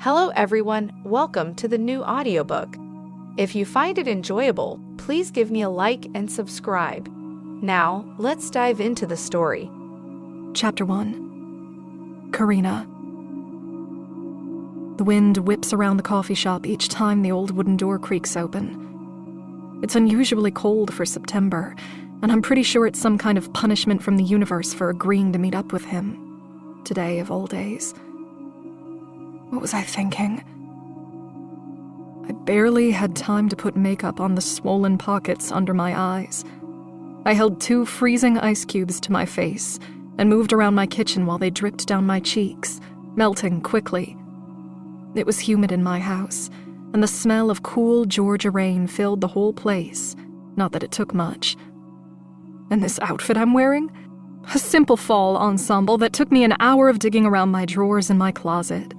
Hello everyone, welcome to the new audiobook. If you find it enjoyable, please give me a like and subscribe. Now, let's dive into the story. Chapter 1. Karina. The wind whips around the coffee shop each time the old wooden door creaks open. It's unusually cold for September, and I'm pretty sure it's some kind of punishment from the universe for agreeing to meet up with him. Today of all days. What was I thinking? I barely had time to put makeup on the swollen pockets under my eyes. I held 2 freezing ice cubes to my face and moved around my kitchen while they dripped down my cheeks, melting quickly. It was humid in my house, and the smell of cool Georgia rain filled the whole place, not that it took much. And this outfit I'm wearing? A simple fall ensemble that took me an hour of digging around my drawers in my closet,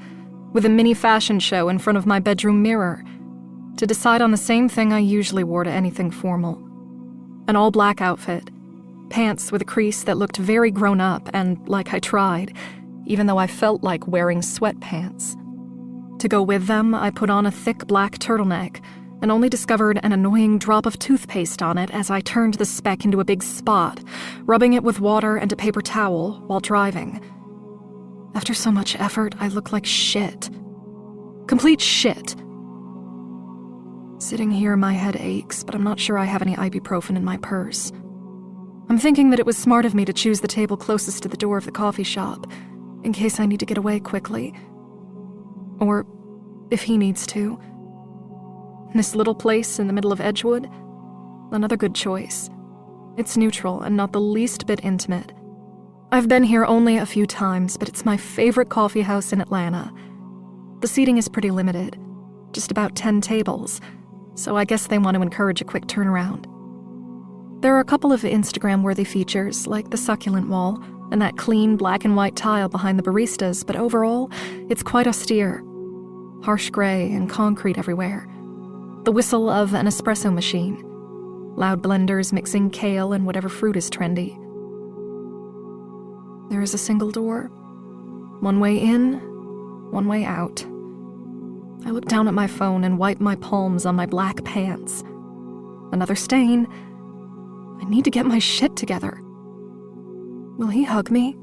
with a mini fashion show in front of my bedroom mirror, to decide on the same thing I usually wore to anything formal. An all-black outfit, pants with a crease that looked very grown up and like I tried, even though I felt like wearing sweatpants. To go with them, I put on a thick black turtleneck and only discovered an annoying drop of toothpaste on it as I turned the speck into a big spot, rubbing it with water and a paper towel while driving. After so much effort, I look like shit. Complete shit. Sitting here, my head aches, but I'm not sure I have any ibuprofen in my purse. I'm thinking that it was smart of me to choose the table closest to the door of the coffee shop, in case I need to get away quickly. Or if he needs to. This little place in the middle of Edgewood? Another good choice. It's neutral and not the least bit intimate. I've been here only a few times, but it's my favorite coffee house in Atlanta. The seating is pretty limited, just about 10 tables, so I guess they want to encourage a quick turnaround. There are a couple of Instagram-worthy features, like the succulent wall and that clean black and white tile behind the baristas, but overall, it's quite austere. Harsh gray and concrete everywhere. The whistle of an espresso machine. Loud blenders mixing kale and whatever fruit is trendy. There is a single door. One way in, one way out. I look down at my phone and wipe my palms on my black pants. Another stain. I need to get my shit together. Will he hug me?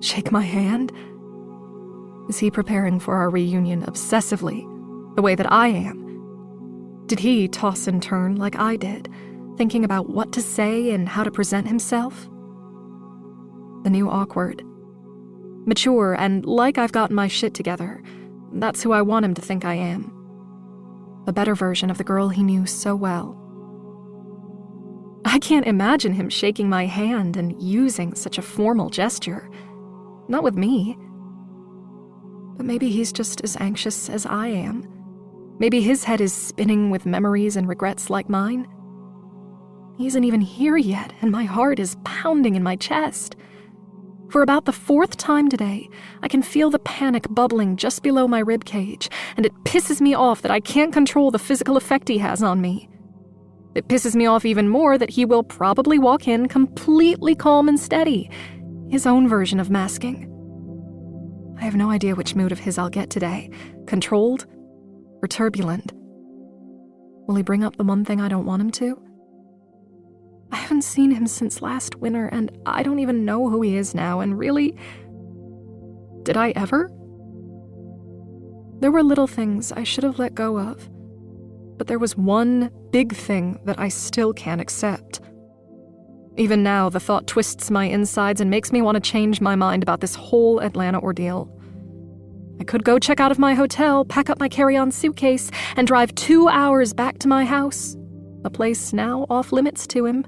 Shake my hand? Is he preparing for our reunion obsessively, the way that I am? Did he toss and turn like I did, thinking about what to say and how to present himself? The new awkward. Mature and like I've gotten my shit together. That's who I want him to think I am. A better version of the girl he knew so well. I can't imagine him shaking my hand and using such a formal gesture. Not with me. But maybe he's just as anxious as I am. Maybe his head is spinning with memories and regrets like mine. He isn't even here yet, and my heart is pounding in my chest. For about the 4th time today, I can feel the panic bubbling just below my ribcage, and it pisses me off that I can't control the physical effect he has on me. It pisses me off even more that he will probably walk in completely calm and steady, his own version of masking. I have no idea which mood of his I'll get today, controlled or turbulent. Will he bring up the one thing I don't want him to? I haven't seen him since last winter, and I don't even know who he is now, and really, did I ever? There were little things I should have let go of, but there was one big thing that I still can't accept. Even now, the thought twists my insides and makes me want to change my mind about this whole Atlanta ordeal. I could go check out of my hotel, pack up my carry-on suitcase, and drive 2 hours back to my house, a place now off-limits to him.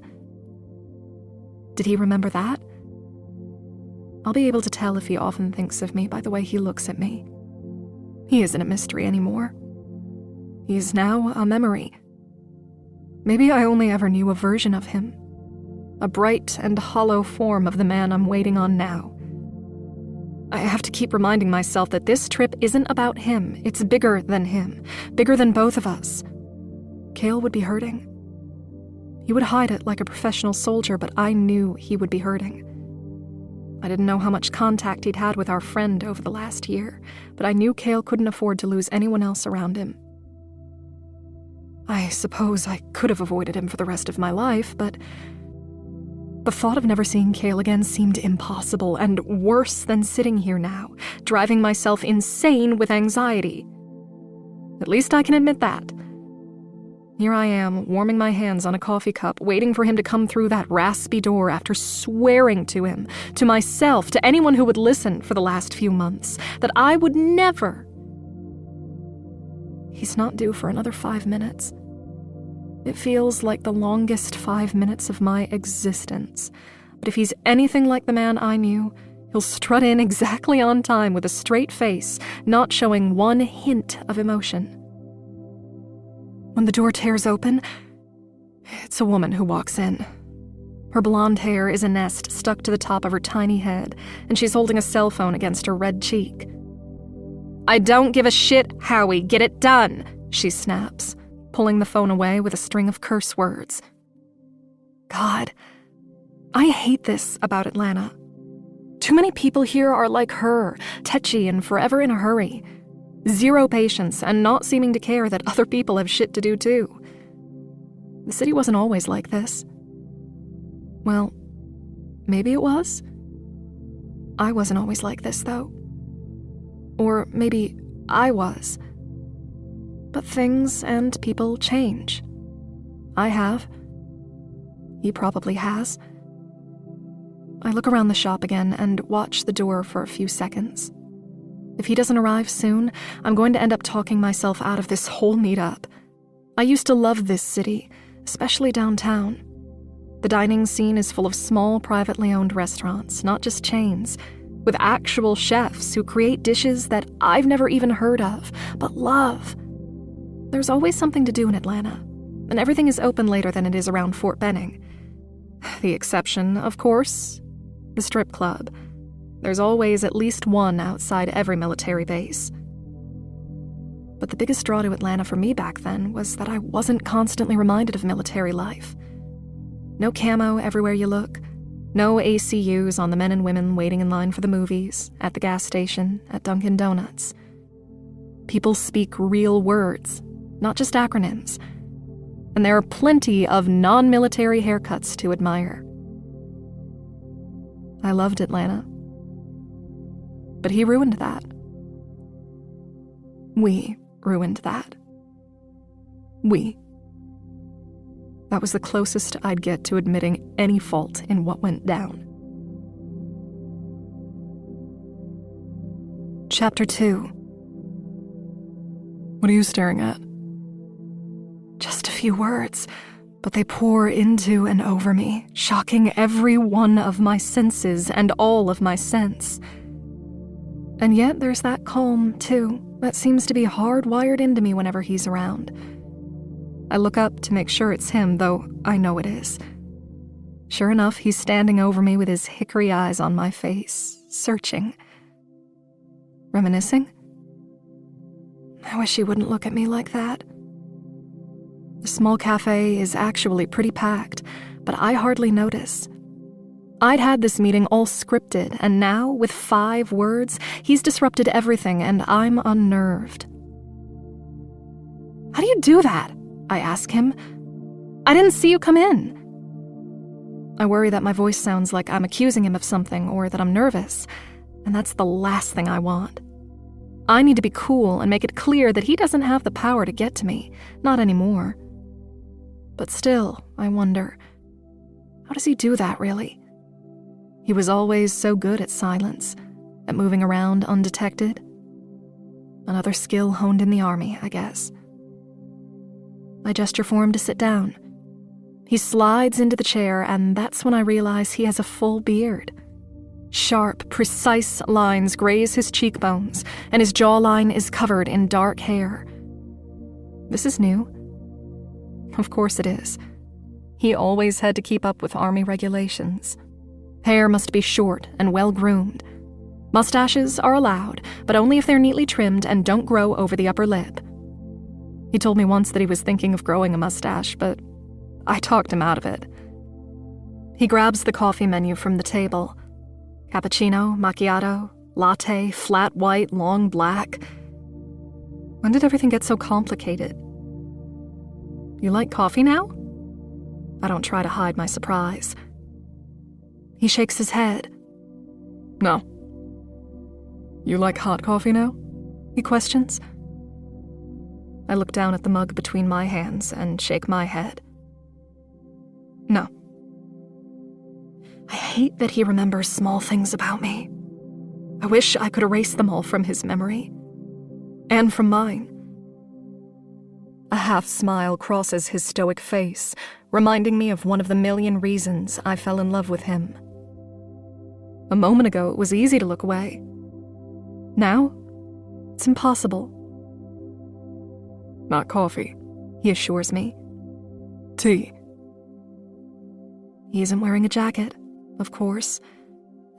Did he remember that? I'll be able to tell if he often thinks of me by the way he looks at me. He isn't a mystery anymore. He is now a memory. Maybe I only ever knew a version of him. A bright and hollow form of the man I'm waiting on now. I have to keep reminding myself that this trip isn't about him. It's bigger than him. Bigger than both of us. Cale would be hurting. He would hide it like a professional soldier, but I knew he would be hurting. I didn't know how much contact he'd had with our friend over the last year, but I knew Cale couldn't afford to lose anyone else around him. I suppose I could have avoided him for the rest of my life, but the thought of never seeing Cale again seemed impossible, and worse than sitting here now, driving myself insane with anxiety. At least I can admit that. Here I am, warming my hands on a coffee cup, waiting for him to come through that raspy door after swearing to him, to myself, to anyone who would listen for the last few months, that I would never. He's not due for another 5 minutes. It feels like the longest 5 minutes of my existence. But if he's anything like the man I knew, he'll strut in exactly on time with a straight face, not showing one hint of emotion. When the door tears open, it's a woman who walks in. Her blonde hair is a nest stuck to the top of her tiny head, and she's holding a cell phone against her red cheek. "I don't give a shit, Howie. Get it done," she snaps, pulling the phone away with a string of curse words. God, I hate this about Atlanta. Too many people here are like her, tetchy and forever in a hurry. Zero patience and not seeming to care that other people have shit to do too. The city wasn't always like this. Well, maybe it was. I wasn't always like this, though. Or maybe I was. But things and people change. I have. He probably has. I look around the shop again and watch the door for a few seconds. If he doesn't arrive soon, I'm going to end up talking myself out of this whole meetup. I used to love this city, especially downtown. The dining scene is full of small, privately owned restaurants, not just chains, with actual chefs who create dishes that I've never even heard of, but love. There's always something to do in Atlanta, and everything is open later than it is around Fort Benning. The exception, of course, the strip club. There's always at least one outside every military base. But the biggest draw to Atlanta for me back then was that I wasn't constantly reminded of military life. No camo everywhere you look. No ACUs on the men and women waiting in line for the movies, at the gas station, at Dunkin' Donuts. People speak real words, not just acronyms. And there are plenty of non-military haircuts to admire. I loved Atlanta. But he ruined that. We ruined that. We. That was the closest I'd get to admitting any fault in what went down. Chapter 2. What are you staring at? Just a few words, but they pour into and over me, shocking every one of my senses and all of my sense. And yet there's that calm, too, that seems to be hardwired into me whenever he's around. I look up to make sure it's him, though I know it is. Sure enough, he's standing over me with his hickory eyes on my face, searching. Reminiscing? I wish he wouldn't look at me like that. The small cafe is actually pretty packed, but I hardly notice. I'd had this meeting all scripted, and now, with 5 words, he's disrupted everything, and I'm unnerved. How do you do that? I ask him. I didn't see you come in. I worry that my voice sounds like I'm accusing him of something or that I'm nervous, and that's the last thing I want. I need to be cool and make it clear that he doesn't have the power to get to me, not anymore. But still, I wonder, how does he do that, really? He was always so good at silence, at moving around undetected. Another skill honed in the army, I guess. I gesture for him to sit down. He slides into the chair, and that's when I realize he has a full beard. Sharp, precise lines graze his cheekbones, and his jawline is covered in dark hair. This is new. Of course it is. He always had to keep up with army regulations. Hair must be short and well-groomed. Mustaches are allowed, but only if they're neatly trimmed and don't grow over the upper lip. He told me once that he was thinking of growing a mustache, but I talked him out of it. He grabs the coffee menu from the table. Cappuccino, macchiato, latte, flat white, long black. When did everything get so complicated? You like coffee now? I don't try to hide my surprise. He shakes his head. No. You like hot coffee now? He questions. I look down at the mug between my hands and shake my head. No. I hate that he remembers small things about me. I wish I could erase them all from his memory. And from mine. A half smile crosses his stoic face, reminding me of one of the million reasons I fell in love with him. A moment ago, it was easy to look away. Now, it's impossible. Not coffee, he assures me. Tea. He isn't wearing a jacket, of course,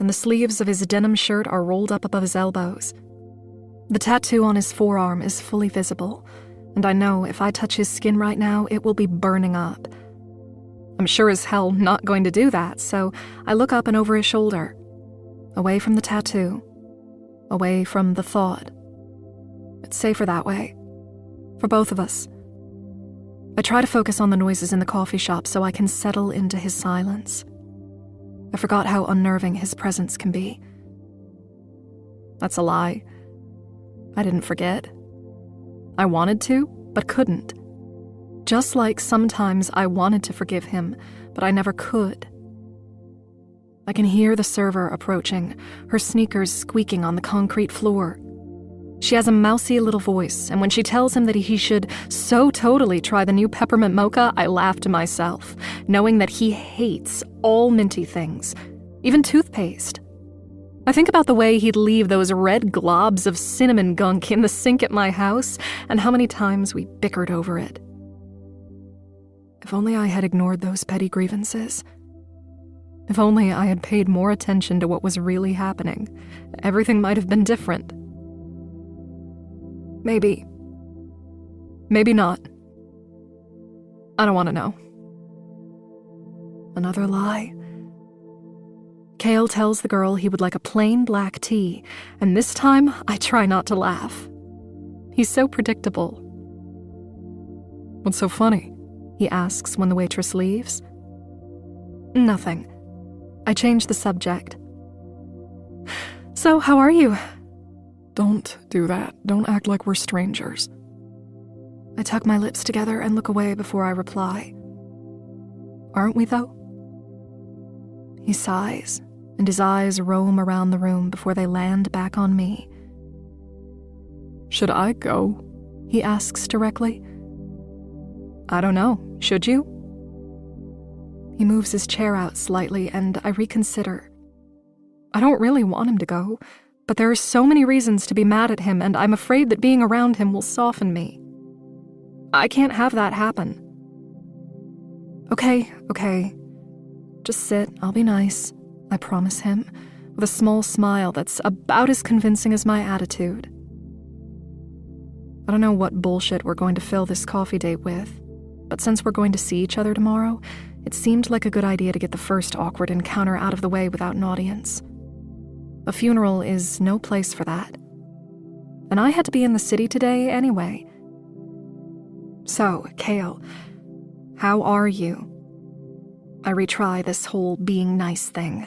and the sleeves of his denim shirt are rolled up above his elbows. The tattoo on his forearm is fully visible, and I know if I touch his skin right now, it will be burning up. I'm sure as hell not going to do that, so I look up and over his shoulder, away from the tattoo, away from the thought. It's safer that way, for both of us. I try to focus on the noises in the coffee shop so I can settle into his silence. I forgot how unnerving his presence can be. That's a lie. I didn't forget. I wanted to, but couldn't. Just like sometimes I wanted to forgive him, but I never could. I can hear the server approaching, her sneakers squeaking on the concrete floor. She has a mousy little voice, and when she tells him that he should so totally try the new peppermint mocha, I laugh to myself, knowing that he hates all minty things, even toothpaste. I think about the way he'd leave those red globs of cinnamon gunk in the sink at my house, and how many times we bickered over it. If only I had ignored those petty grievances. If only I had paid more attention to what was really happening, everything might have been different. Maybe. Maybe not. I don't want to know. Another lie. Cale tells the girl he would like a plain black tea, and this time I try not to laugh. He's so predictable. What's so funny? He asks when the waitress leaves. Nothing. I change the subject. So, how are you? Don't do that. Don't act like we're strangers. I tuck my lips together and look away before I reply. Aren't we, though? He sighs, and his eyes roam around the room before they land back on me. Should I go? He asks directly. I don't know. Should you? He moves his chair out slightly, and I reconsider. I don't really want him to go, but there are so many reasons to be mad at him, and I'm afraid that being around him will soften me. I can't have that happen. Okay. Just sit, I'll be nice, I promise him, with a small smile that's about as convincing as my attitude. I don't know what bullshit we're going to fill this coffee date with, but since we're going to see each other tomorrow, it seemed like a good idea to get the first awkward encounter out of the way without an audience. A funeral is no place for that. And I had to be in the city today anyway. So, Cale, how are you? I retry this whole being nice thing.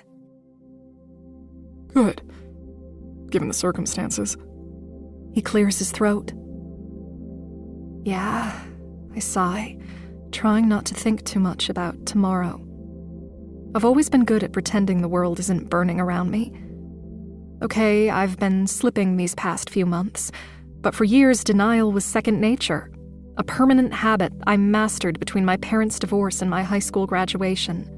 Good, given the circumstances. He clears his throat. Yeah, I sigh, trying not to think too much about tomorrow. I've always been good at pretending the world isn't burning around me. Okay, I've been slipping these past few months, but for years denial was second nature, a permanent habit I mastered between my parents' divorce and my high school graduation.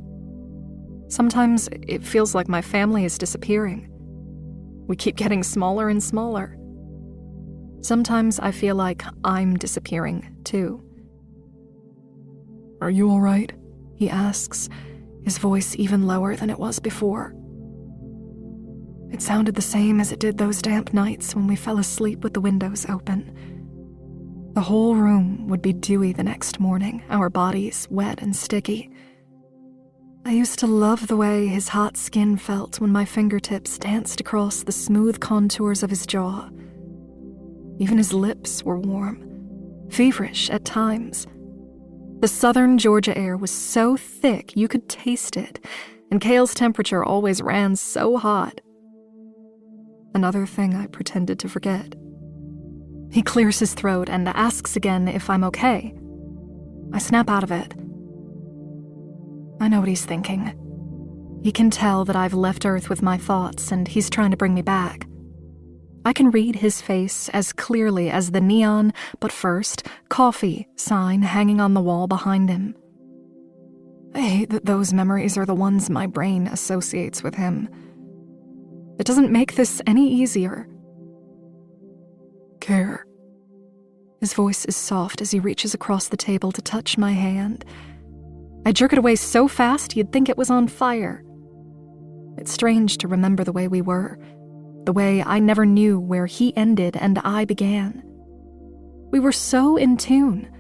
Sometimes it feels like my family is disappearing. We keep getting smaller and smaller. Sometimes I feel like I'm disappearing, too. Are you all right? He asks, his voice even lower than it was before. It sounded the same as it did those damp nights when we fell asleep with the windows open. The whole room would be dewy the next morning, our bodies wet and sticky. I used to love the way his hot skin felt when my fingertips danced across the smooth contours of his jaw. Even his lips were warm, feverish at times. The southern Georgia air was so thick you could taste it, and Cale's temperature always ran so hot. Another thing I pretended to forget. He clears his throat and asks again if I'm okay. I snap out of it. I know what he's thinking. He can tell that I've left Earth with my thoughts and he's trying to bring me back. I can read his face as clearly as the neon, but first, coffee sign hanging on the wall behind him. I hate that those memories are the ones my brain associates with him. It doesn't make this any easier. Care. His voice is soft as he reaches across the table to touch my hand. I jerk it away so fast you'd think it was on fire. It's strange to remember the way we were, the way I never knew where he ended and I began. We were so in tune,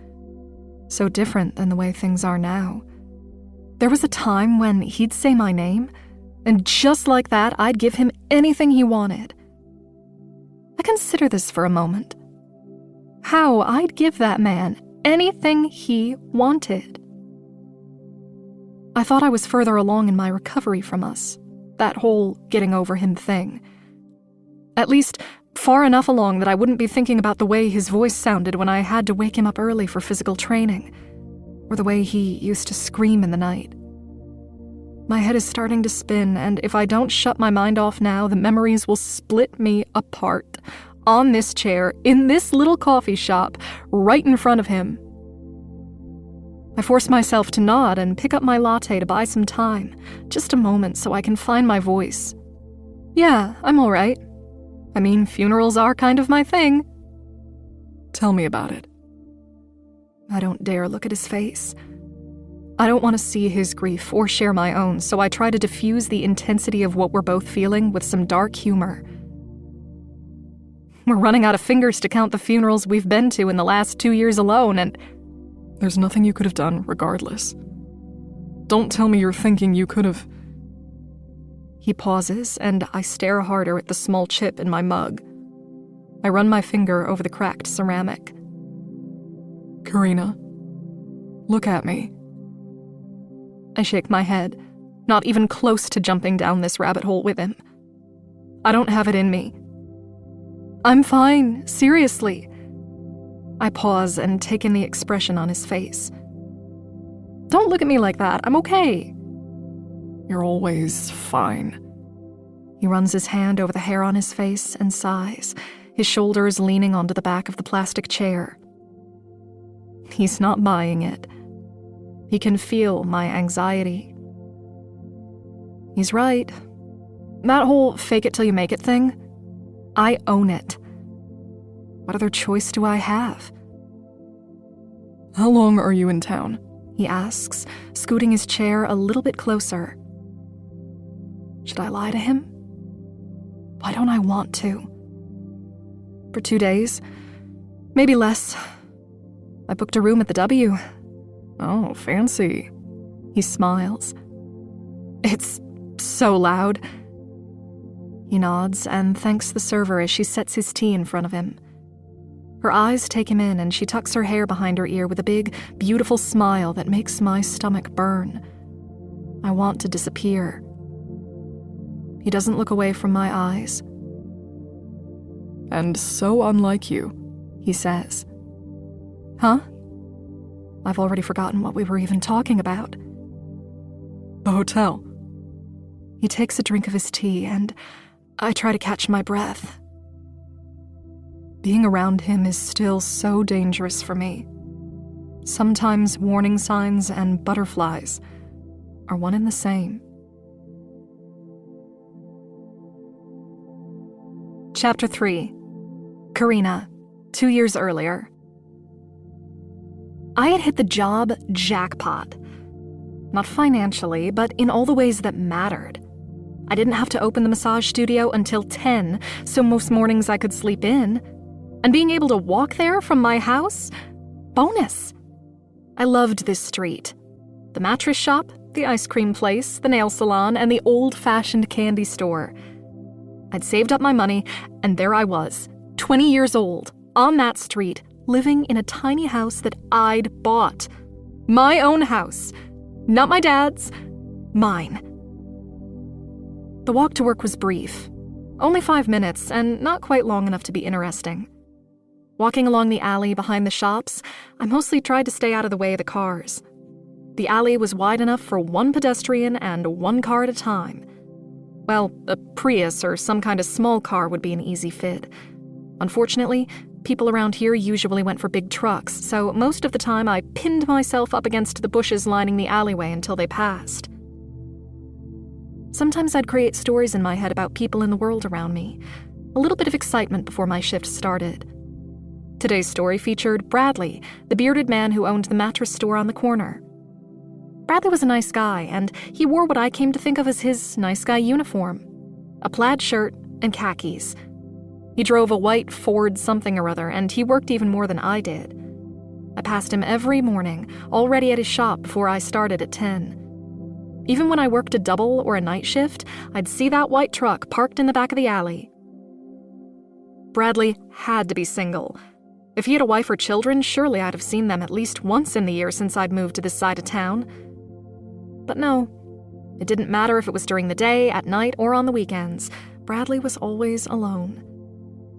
so different than the way things are now. There was a time when he'd say my name, and just like that, I'd give him anything he wanted. I consider this for a moment. How I'd give that man anything he wanted. I thought I was further along in my recovery from us, that whole getting over him thing. At least, far enough along that I wouldn't be thinking about the way his voice sounded when I had to wake him up early for physical training, or the way he used to scream in the night. My head is starting to spin, and if I don't shut my mind off now, the memories will split me apart, on this chair, in this little coffee shop, right in front of him. I force myself to nod and pick up my latte to buy some time, just a moment so I can find my voice. Yeah, I'm all right. I mean, funerals are kind of my thing. Tell me about it. I don't dare look at his face. I don't want to see his grief or share my own, so I try to diffuse the intensity of what we're both feeling with some dark humor. We're running out of fingers to count the funerals we've been to in the last 2 years alone, and there's nothing you could have done regardless. Don't tell me you're thinking you could have. He pauses, and I stare harder at the small chip in my mug. I run my finger over the cracked ceramic. Karina, look at me. I shake my head, not even close to jumping down this rabbit hole with him. I don't have it in me. I'm fine, seriously. I pause and take in the expression on his face. Don't look at me like that, I'm okay. You're always fine. He runs his hand over the hair on his face and sighs, his shoulders leaning onto the back of the plastic chair. He's not buying it. He can feel my anxiety. He's right. That whole fake it till you make it thing, I own it. What other choice do I have? How long are you in town? He asks, scooting his chair a little bit closer. Should I lie to him? Why don't I want to? For 2 days, maybe less. I booked a room at the W. Oh, fancy. He smiles. It's so loud. He nods and thanks the server as she sets his tea in front of him. Her eyes take him in and she tucks her hair behind her ear with a big, beautiful smile that makes my stomach burn. I want to disappear. He doesn't look away from my eyes. And so unlike you, he says. Huh? I've already forgotten what we were even talking about. The hotel. He takes a drink of his tea, and I try to catch my breath. Being around him is still so dangerous for me. Sometimes warning signs and butterflies are one and the same. Chapter 3. Karina, 2 years earlier. I had hit the job jackpot. Not financially, but in all the ways that mattered. I didn't have to open the massage studio until 10, so most mornings I could sleep in. And being able to walk there from my house? Bonus. I loved this street. The mattress shop, the ice cream place, the nail salon, and the old-fashioned candy store. I'd saved up my money, and there I was, 20 years old, on that street, living in a tiny house that I'd bought. My own house. Not my dad's, mine. The walk to work was brief. Only 5 minutes, and not quite long enough to be interesting. Walking along the alley behind the shops, I mostly tried to stay out of the way of the cars. The alley was wide enough for one pedestrian and one car at a time. Well, a Prius or some kind of small car would be an easy fit. Unfortunately, people around here usually went for big trucks, so most of the time I pinned myself up against the bushes lining the alleyway until they passed. Sometimes I'd create stories in my head about people in the world around me. A little bit of excitement before my shift started. Today's story featured Bradley, the bearded man who owned the mattress store on the corner. Bradley was a nice guy, and he wore what I came to think of as his nice guy uniform. A plaid shirt and khakis. He drove a white Ford something or other, and he worked even more than I did. I passed him every morning, already at his shop before I started at 10. Even when I worked a double or a night shift, I'd see that white truck parked in the back of the alley. Bradley had to be single. If he had a wife or children, surely I'd have seen them at least once in the year since I'd moved to this side of town. But no, it didn't matter if it was during the day, at night, or on the weekends. Bradley was always alone.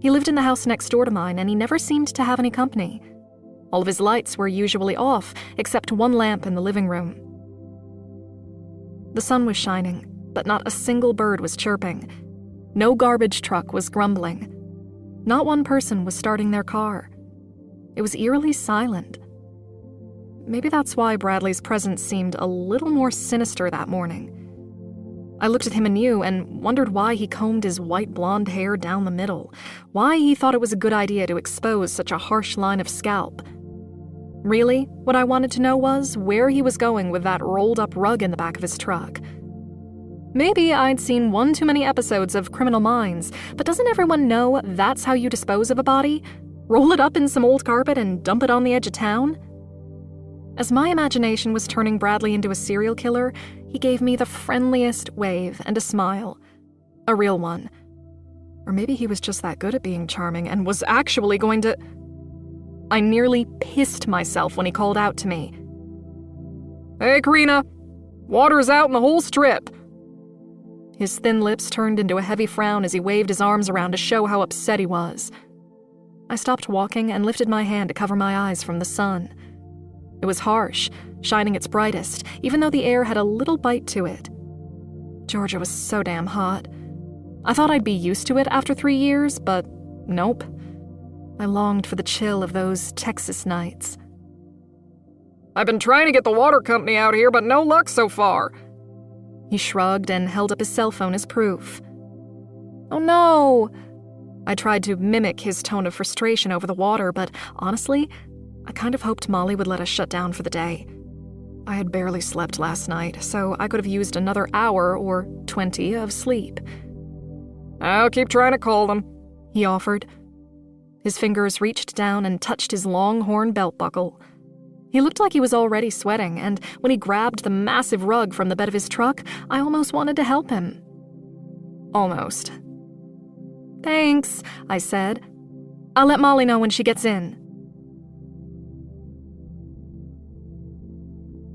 He lived in the house next door to mine, and he never seemed to have any company. All of his lights were usually off, except one lamp in the living room. The sun was shining, but not a single bird was chirping. No garbage truck was grumbling. Not one person was starting their car. It was eerily silent. Maybe that's why Bradley's presence seemed a little more sinister that morning. I looked at him anew and wondered why he combed his white blonde hair down the middle, why he thought it was a good idea to expose such a harsh line of scalp. Really, what I wanted to know was where he was going with that rolled-up rug in the back of his truck. Maybe I'd seen one too many episodes of Criminal Minds, but doesn't everyone know that's how you dispose of a body? Roll it up in some old carpet and dump it on the edge of town? As my imagination was turning Bradley into a serial killer, he gave me the friendliest wave and a smile. A real one. Or maybe he was just that good at being charming and was actually going to... I nearly pissed myself when he called out to me. "Hey, Karina! Water's out in the whole strip!" His thin lips turned into a heavy frown as he waved his arms around to show how upset he was. I stopped walking and lifted my hand to cover my eyes from the sun. It was harsh, shining its brightest, even though the air had a little bite to it. Georgia was so damn hot. I thought I'd be used to it after 3 years, but nope. I longed for the chill of those Texas nights. "I've been trying to get the water company out here, but no luck so far." He shrugged and held up his cell phone as proof. "Oh no!" I tried to mimic his tone of frustration over the water, but honestly, I kind of hoped Molly would let us shut down for the day. I had barely slept last night, so I could have used another hour or 20 of sleep. "I'll keep trying to call them," he offered. His fingers reached down and touched his long-horn belt buckle. He looked like he was already sweating, and when he grabbed the massive rug from the bed of his truck, I almost wanted to help him. Almost. "Thanks," I said. "I'll let Molly know when she gets in."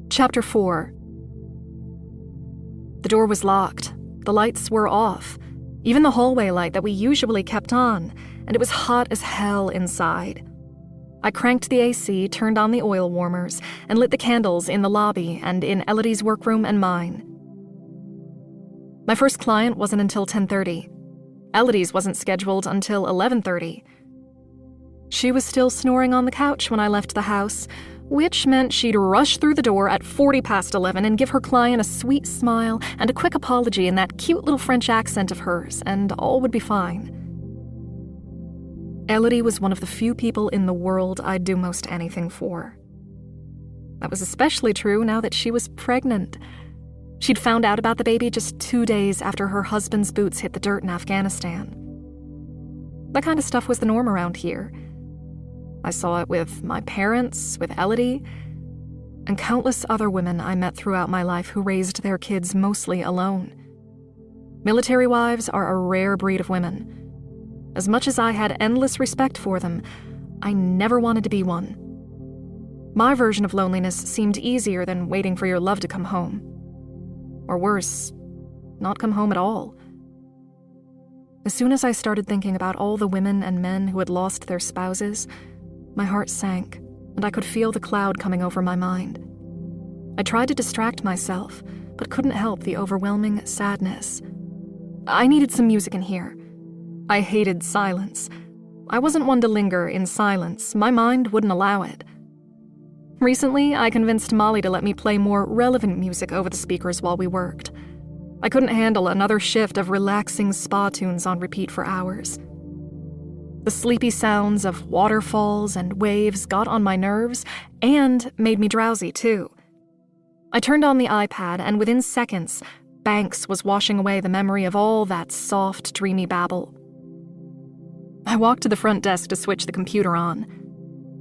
Chapter 4. The door was locked. The lights were off. Even the hallway light that we usually kept on, and it was hot as hell inside. I cranked the AC, turned on the oil warmers, and lit the candles in the lobby and in Elodie's workroom and mine. My first client wasn't until 10:30. Elodie's wasn't scheduled until 11:30. She was still snoring on the couch when I left the house, which meant she'd rush through the door at 11:40 and give her client a sweet smile and a quick apology in that cute little French accent of hers, and all would be fine. Elodie was one of the few people in the world I'd do most anything for. That was especially true now that she was pregnant. She'd found out about the baby just 2 days after her husband's boots hit the dirt in Afghanistan. That kind of stuff was the norm around here. I saw it with my parents, with Elodie. and countless other women I met throughout my life who raised their kids mostly alone. Military wives are a rare breed of women. As much as I had endless respect for them, I never wanted to be one. My version of loneliness seemed easier than waiting for your love to come home. Or worse, not come home at all. As soon as I started thinking about all the women and men who had lost their spouses, my heart sank, and I could feel the cloud coming over my mind. I tried to distract myself, but couldn't help the overwhelming sadness. I needed some music in here. I hated silence. I wasn't one to linger in silence. My mind wouldn't allow it. Recently, I convinced Molly to let me play more relevant music over the speakers while we worked. I couldn't handle another shift of relaxing spa tunes on repeat for hours. The sleepy sounds of waterfalls and waves got on my nerves and made me drowsy, too. I turned on the iPad, and within seconds, Banks was washing away the memory of all that soft, dreamy babble. I walked to the front desk to switch the computer on.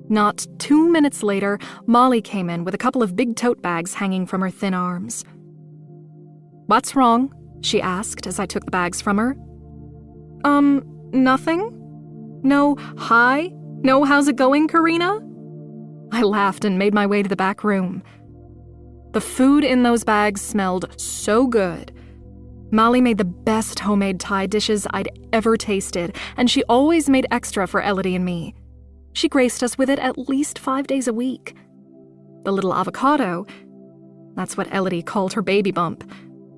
Not 2 minutes later, Molly came in with a couple of big tote bags hanging from her thin arms. "What's wrong?" she asked as I took the bags from her. Nothing? No, hi? No, how's it going, Karina?" I laughed and made my way to the back room. The food in those bags smelled so good. Molly made the best homemade Thai dishes I'd ever tasted, and she always made extra for Elodie and me. She graced us with it at least 5 days a week. The little avocado, that's what Elodie called her baby bump,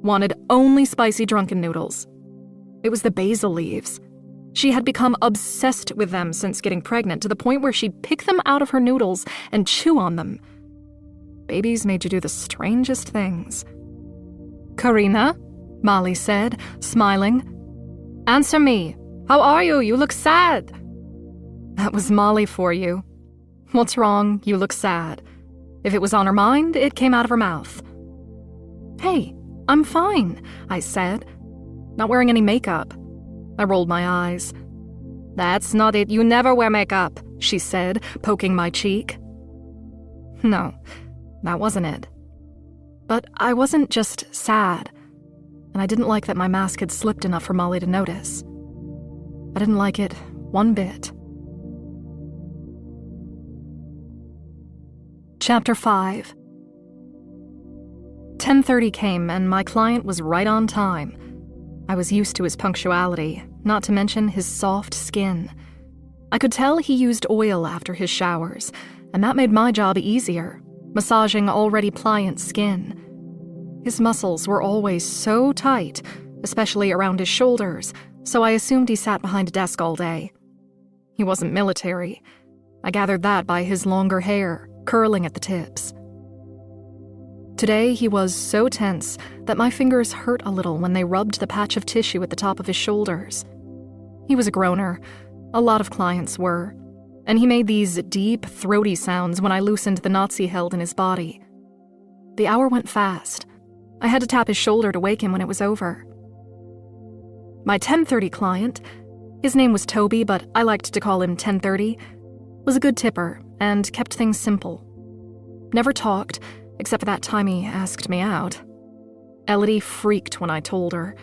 wanted only spicy drunken noodles. It was the basil leaves. She had become obsessed with them since getting pregnant, to the point where she'd pick them out of her noodles and chew on them. Babies made you do the strangest things. "Karina," Molly said, smiling. "Answer me. How are you? You look sad." That was Molly for you. What's wrong? You look sad. If it was on her mind, it came out of her mouth. "Hey, I'm fine," I said. "Not wearing any makeup." I rolled my eyes. "That's not it. You never wear makeup," she said, poking my cheek. No, that wasn't it. But I wasn't just sad, and I didn't like that my mask had slipped enough for Molly to notice. I didn't like it one bit. Chapter 5. 10:30 came, and my client was right on time. I was used to his punctuality, not to mention his soft skin. I could tell he used oil after his showers, and that made my job easier, massaging already pliant skin. His muscles were always so tight, especially around his shoulders, so I assumed he sat behind a desk all day. He wasn't military. I gathered that by his longer hair, curling at the tips. Today, he was so tense that my fingers hurt a little when they rubbed the patch of tissue at the top of his shoulders. He was a groaner. A lot of clients were. And he made these deep, throaty sounds when I loosened the knots he held in his body. The hour went fast. I had to tap his shoulder to wake him when it was over. My 10:30 client, his name was Toby, but I liked to call him 10:30, was a good tipper and kept things simple. Never talked, except for that time he asked me out. Elodie freaked when I told her.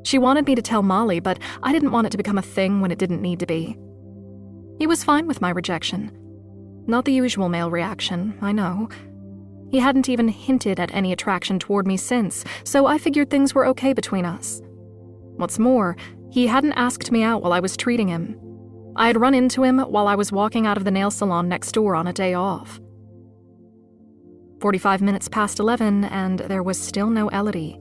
She wanted me to tell Molly, but I didn't want it to become a thing when it didn't need to be. He was fine with my rejection. Not the usual male reaction, I know. He hadn't even hinted at any attraction toward me since, so I figured things were okay between us. What's more, he hadn't asked me out while I was treating him. I had run into him while I was walking out of the nail salon next door on a day off. 45 minutes past 11, and there was still no Elodie.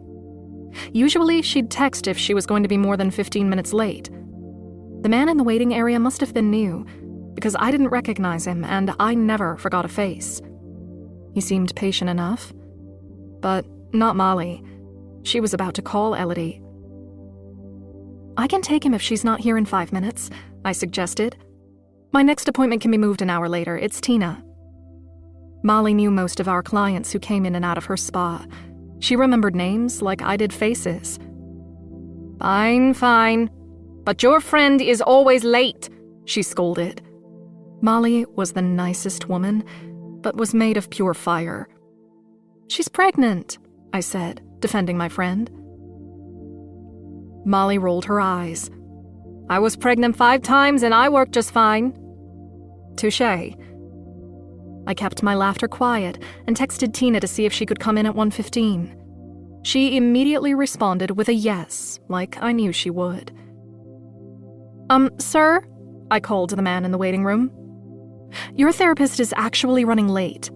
Usually, she'd text if she was going to be more than 15 minutes late. The man in the waiting area must have been new, because I didn't recognize him, and I never forgot a face. He seemed patient enough. But not Molly. She was about to call Elodie. "I can take him if she's not here in 5 minutes," I suggested. "My next appointment can be moved an hour later. It's Tina." Molly knew most of our clients who came in and out of her spa. She remembered names like I did faces. Fine. But your friend is always late," she scolded. Molly was the nicest woman, but was made of pure fire, "She's pregnant," I said, defending my friend. Molly rolled her eyes. "I was pregnant 5 times and I worked just fine." Touché. I kept my laughter quiet and texted Tina to see if she could come in at 1:15. She immediately responded with a yes, like I knew she would. Sir?" I called to the man in the waiting room. "Your therapist is actually running late.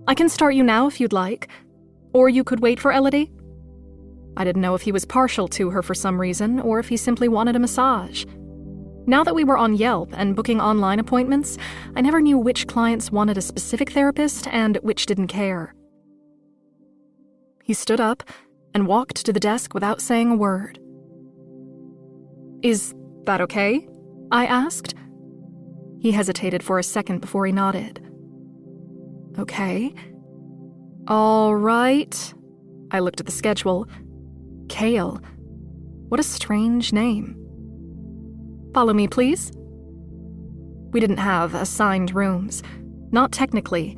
I can start you now if you'd like. Or you could wait for Elodie." I didn't know if he was partial to her for some reason, or if he simply wanted a massage. Now that we were on Yelp and booking online appointments, I never knew which clients wanted a specific therapist and which didn't care. He stood up and walked to the desk without saying a word. "Is that okay?" I asked. He hesitated for a second before he nodded. "Okay. All right." I looked at the schedule. Kale. What a strange name. "Follow me, please." We didn't have assigned rooms. Not technically.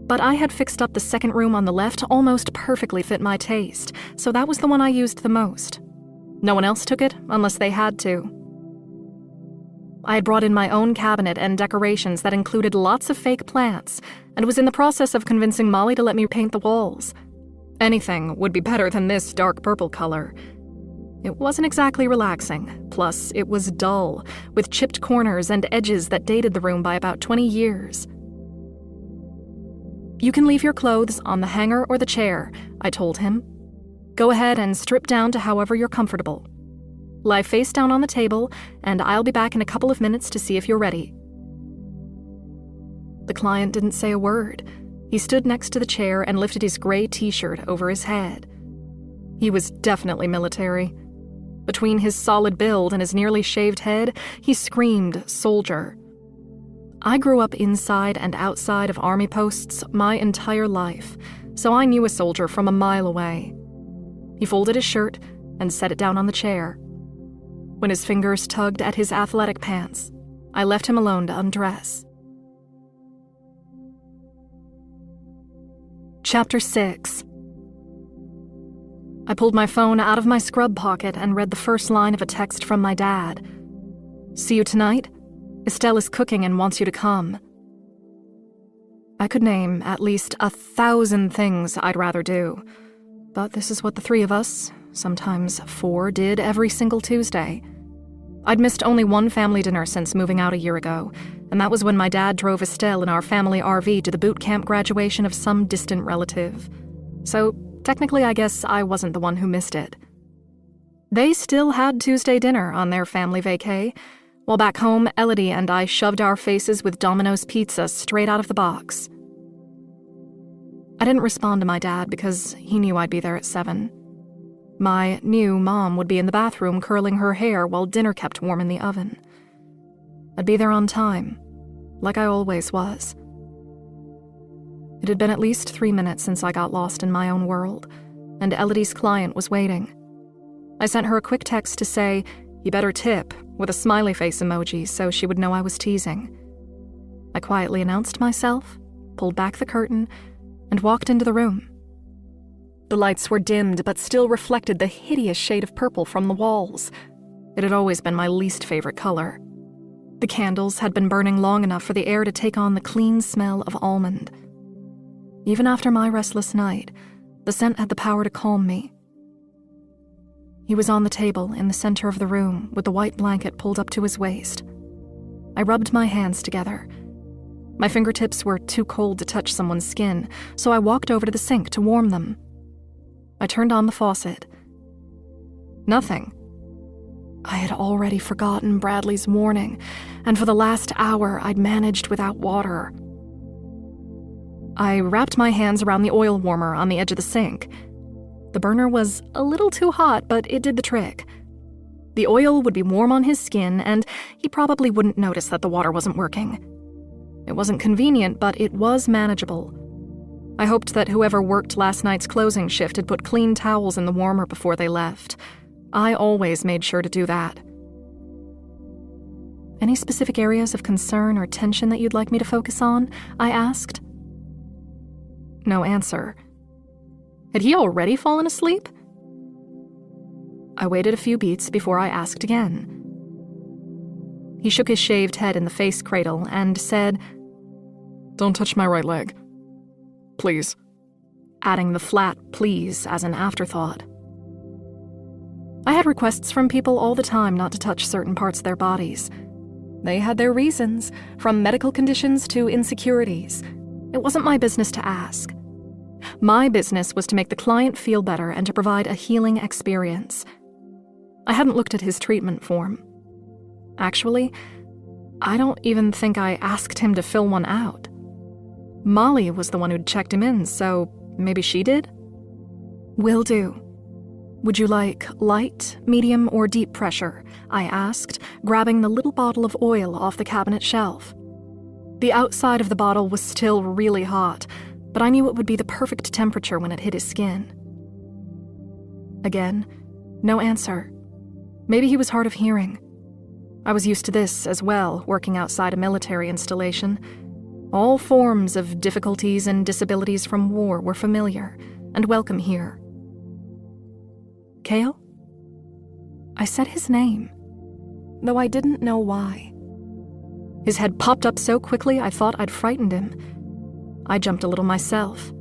But I had fixed up the second room on the left to almost perfectly fit my taste, so that was the one I used the most. No one else took it unless they had to. I had brought in my own cabinet and decorations that included lots of fake plants, and was in the process of convincing Molly to let me paint the walls. Anything would be better than this dark purple color. It wasn't exactly relaxing, plus it was dull, with chipped corners and edges that dated the room by about 20 years. "You can leave your clothes on the hanger or the chair," I told him. "Go ahead and strip down to however you're comfortable. Lie face down on the table, and I'll be back in a couple of minutes to see if you're ready." The client didn't say a word. He stood next to the chair and lifted his gray t-shirt over his head. He was definitely military. Between his solid build and his nearly shaved head, he screamed soldier. I grew up inside and outside of army posts my entire life, so I knew a soldier from a mile away. He folded his shirt and set it down on the chair. When his fingers tugged at his athletic pants, I left him alone to undress. Chapter 6. I pulled my phone out of my scrub pocket and read the first line of a text from my dad. "See you tonight? Estelle is cooking and wants you to come." I could name at least 1,000 things I'd rather do, but this is what the 3 of us, sometimes 4, did every single Tuesday. I'd missed only one family dinner since moving out a year ago, and that was when my dad drove Estelle in our family RV to the boot camp graduation of some distant relative. So, technically I guess I wasn't the one who missed it. They still had Tuesday dinner on their family vacay, while back home, Elodie and I shoved our faces with Domino's pizza straight out of the box. I didn't respond to my dad because he knew I'd be there at 7. My new mom would be in the bathroom curling her hair while dinner kept warm in the oven. I'd be there on time, like I always was. It had been at least 3 minutes since I got lost in my own world, and Elodie's client was waiting. I sent her a quick text to say, "You better tip," with a smiley face emoji so she would know I was teasing. I quietly announced myself, pulled back the curtain, and walked into the room. The lights were dimmed but still reflected the hideous shade of purple from the walls. It had always been my least favorite color. The candles had been burning long enough for the air to take on the clean smell of almond. Even after my restless night, the scent had the power to calm me. He was on the table in the center of the room with the white blanket pulled up to his waist. I rubbed my hands together. My fingertips were too cold to touch someone's skin, so I walked over to the sink to warm them. I turned on the faucet. Nothing. I had already forgotten Bradley's warning, and for the last hour I'd managed without water. I wrapped my hands around the oil warmer on the edge of the sink. The burner was a little too hot, but it did the trick. The oil would be warm on his skin, and he probably wouldn't notice that the water wasn't working. It wasn't convenient, but it was manageable. I hoped that whoever worked last night's closing shift had put clean towels in the warmer before they left. I always made sure to do that. "Any specific areas of concern or tension that you'd like me to focus on?" I asked. No answer. Had he already fallen asleep? I waited a few beats before I asked again. He shook his shaved head in the face cradle and said, "Don't touch my right leg. Please." Adding the flat please as an afterthought. I had requests from people all the time not to touch certain parts of their bodies. They had their reasons, from medical conditions to insecurities. It wasn't my business to ask. My business was to make the client feel better and to provide a healing experience. I hadn't looked at his treatment form. Actually, I don't even think I asked him to fill one out. Molly was the one who'd checked him in, so maybe she did? "Will do. Would you like light, medium, or deep pressure?" I asked, grabbing the little bottle of oil off the cabinet shelf. The outside of the bottle was still really hot, but I knew it would be the perfect temperature when it hit his skin. Again, no answer. Maybe he was hard of hearing. I was used to this as well, working outside a military installation. All forms of difficulties and disabilities from war were familiar and welcome here. Cale? I said his name, though I didn't know why. His head popped up so quickly I thought I'd frightened him. I jumped a little myself.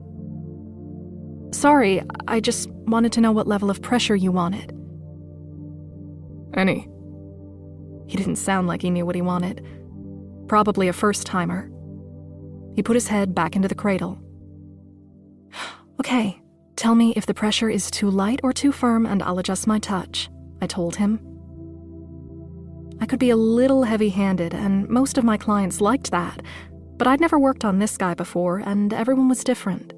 "Sorry, I just wanted to know what level of pressure you wanted." "Any." He didn't sound like he knew what he wanted. Probably a first-timer. He put his head back into the cradle. "Okay, tell me if the pressure is too light or too firm and I'll adjust my touch," I told him. I could be a little heavy-handed, and most of my clients liked that, but I'd never worked on this guy before, and everyone was different.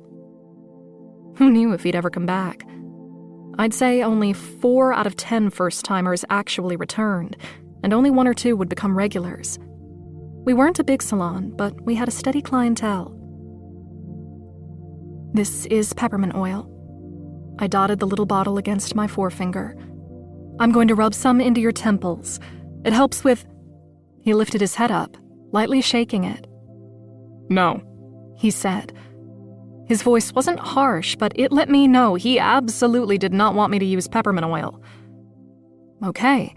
Who knew if he'd ever come back? I'd say only 4 out of 10 first-timers actually returned, and only 1 or 2 would become regulars. We weren't a big salon, but we had a steady clientele. "This is peppermint oil." I dotted the little bottle against my forefinger. "I'm going to rub some into your temples. It helps with..." He lifted his head up, lightly shaking it. "No," he said. His voice wasn't harsh, but it let me know he absolutely did not want me to use peppermint oil. Okay.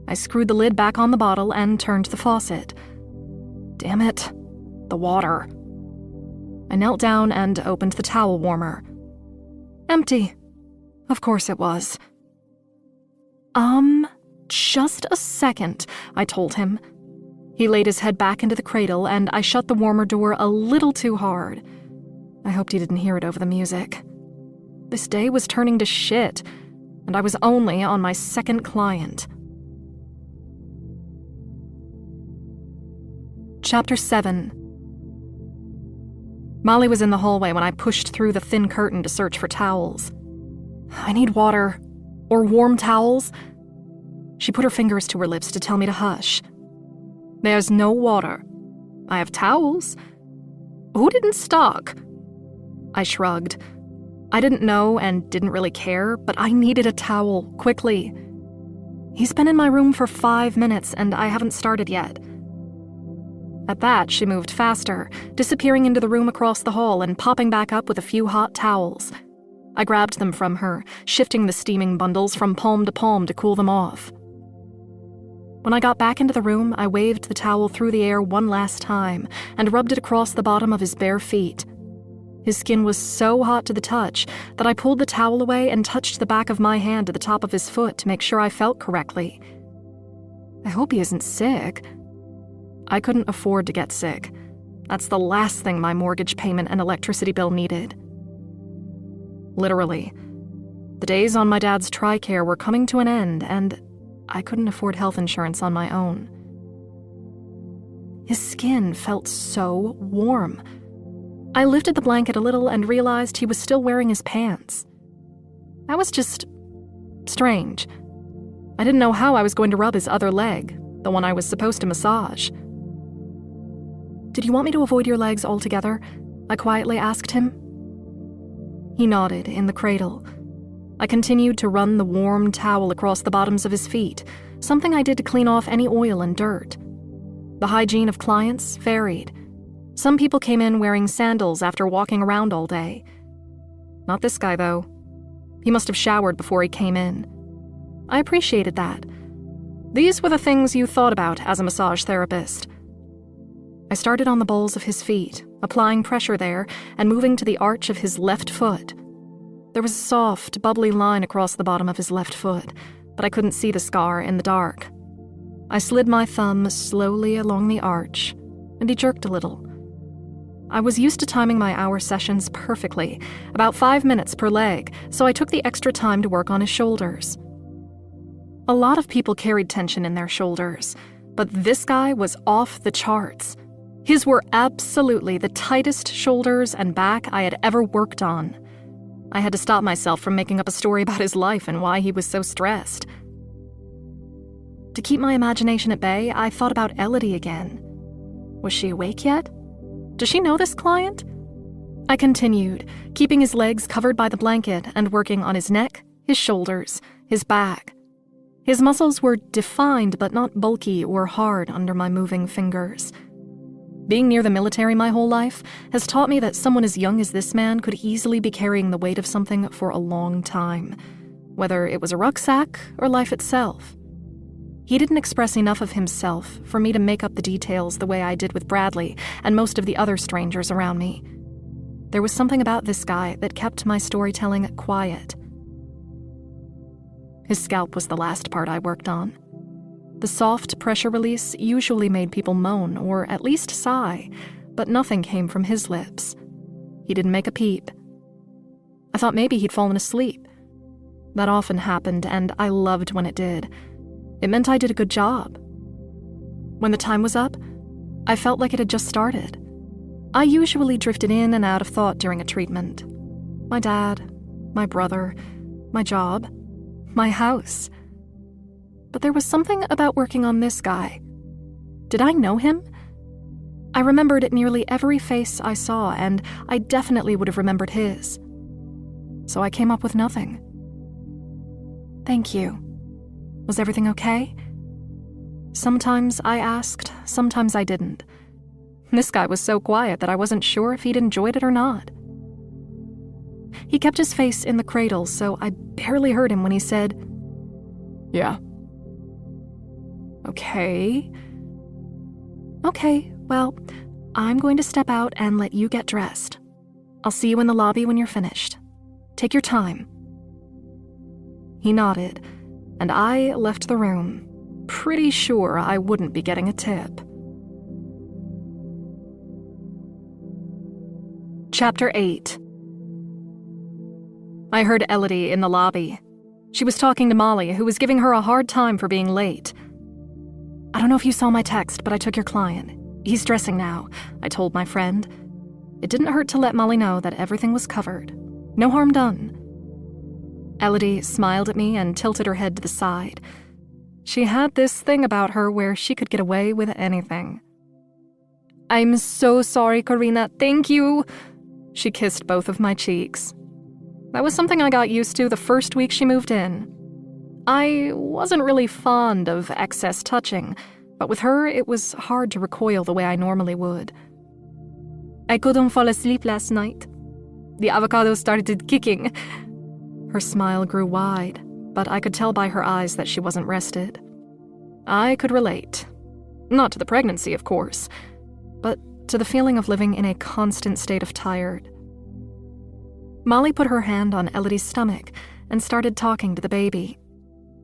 I screwed the lid back on the bottle and turned the faucet. Damn it. The water. I knelt down and opened the towel warmer. Empty. Of course it was. Just a second, I told him. He laid his head back into the cradle, and I shut the warmer door a little too hard. I hoped he didn't hear it over the music. This day was turning to shit, and I was only on my second client. Chapter 7. Molly was in the hallway when I pushed through the thin curtain to search for towels. "I need water. Or warm towels." She put her fingers to her lips to tell me to hush. "There's no water. I have towels. Who didn't stock?" I shrugged. I didn't know and didn't really care, but I needed a towel, quickly. He's been in my room for 5 minutes, and I haven't started yet. At that, she moved faster, disappearing into the room across the hall and popping back up with a few hot towels. I grabbed them from her, shifting the steaming bundles from palm to cool them off. When I got back into the room, I waved the towel through the air one last time and rubbed it across the bottom of his bare feet. His skin was so hot to the touch that I pulled the towel away and touched the back of my hand to the top of his foot to make sure I felt correctly. I hope he isn't sick. I couldn't afford to get sick. That's the last thing my mortgage payment and electricity bill needed. Literally. The days on my dad's TRICARE were coming to an end, and I couldn't afford health insurance on my own. His skin felt so warm. I lifted the blanket a little and realized he was still wearing his pants. That was just strange. I didn't know how I was going to rub his other leg, the one I was supposed to massage. "Did you want me to avoid your legs altogether?" I quietly asked him. He nodded in the cradle. I continued to run the warm towel across the bottoms of his feet, something I did to clean off any oil and dirt. The hygiene of clients varied. Some people came in wearing sandals after walking around all day. Not this guy, though. He must have showered before he came in. I appreciated that. These were the things you thought about as a massage therapist. I started on the balls of his feet, applying pressure there and moving to the arch of his left foot. There was a soft, bubbly line across the bottom of his left foot, but I couldn't see the scar in the dark. I slid my thumb slowly along the arch, and he jerked a little. I was used to timing my hour sessions perfectly, about 5 minutes per leg, so I took the extra time to work on his shoulders. A lot of people carried tension in their shoulders, but this guy was off the charts. His were absolutely the tightest shoulders and back I had ever worked on. I had to stop myself from making up a story about his life and why he was so stressed. To keep my imagination at bay, I thought about Elodie again. Was she awake yet? Does she know this client? I continued, keeping his legs covered by the blanket and working on his neck, his shoulders, his back. His muscles were defined but not bulky or hard under my moving fingers. Being near the military my whole life has taught me that someone as young as this man could easily be carrying the weight of something for a long time, whether it was a rucksack or life itself. He didn't express enough of himself for me to make up the details the way I did with Bradley and most of the other strangers around me. There was something about this guy that kept my storytelling quiet. His scalp was the last part I worked on. The soft pressure release usually made people moan or at least sigh, but nothing came from his lips. He didn't make a peep. I thought maybe he'd fallen asleep. That often happened, and I loved when it did. It meant I did a good job. When the time was up, I felt like it had just started. I usually drifted in and out of thought during a treatment. My dad, my brother, my job, my house. But there was something about working on this guy. Did I know him? I remembered nearly every face I saw, and I definitely would have remembered his. So I came up with nothing. Thank you. Was everything okay? Sometimes I asked, sometimes I didn't. This guy was so quiet that I wasn't sure if he'd enjoyed it or not. He kept his face in the cradle, so I barely heard him when he said, "Yeah." Okay, well, I'm going to step out and let you get dressed. I'll see you in the lobby when you're finished. Take your time. He nodded, and I left the room, pretty sure I wouldn't be getting a tip. Chapter 8. I heard Elodie in the lobby. She was talking to Molly, who was giving her a hard time for being late. "I don't know if you saw my text, but I took your client. He's dressing now," I told my friend. It didn't hurt to let Molly know that everything was covered. No harm done. Elodie smiled at me and tilted her head to the side. She had this thing about her where she could get away with anything. "I'm so sorry, Karina. Thank you." She kissed both of my cheeks. That was something I got used to the first week she moved in. I wasn't really fond of excess touching, but with her it was hard to recoil the way I normally would. "I couldn't fall asleep last night. The avocado started kicking." Her smile grew wide, but I could tell by her eyes that she wasn't rested. I could relate. Not to the pregnancy, of course, but to the feeling of living in a constant state of tired. Molly put her hand on Elodie's stomach and started talking to the baby.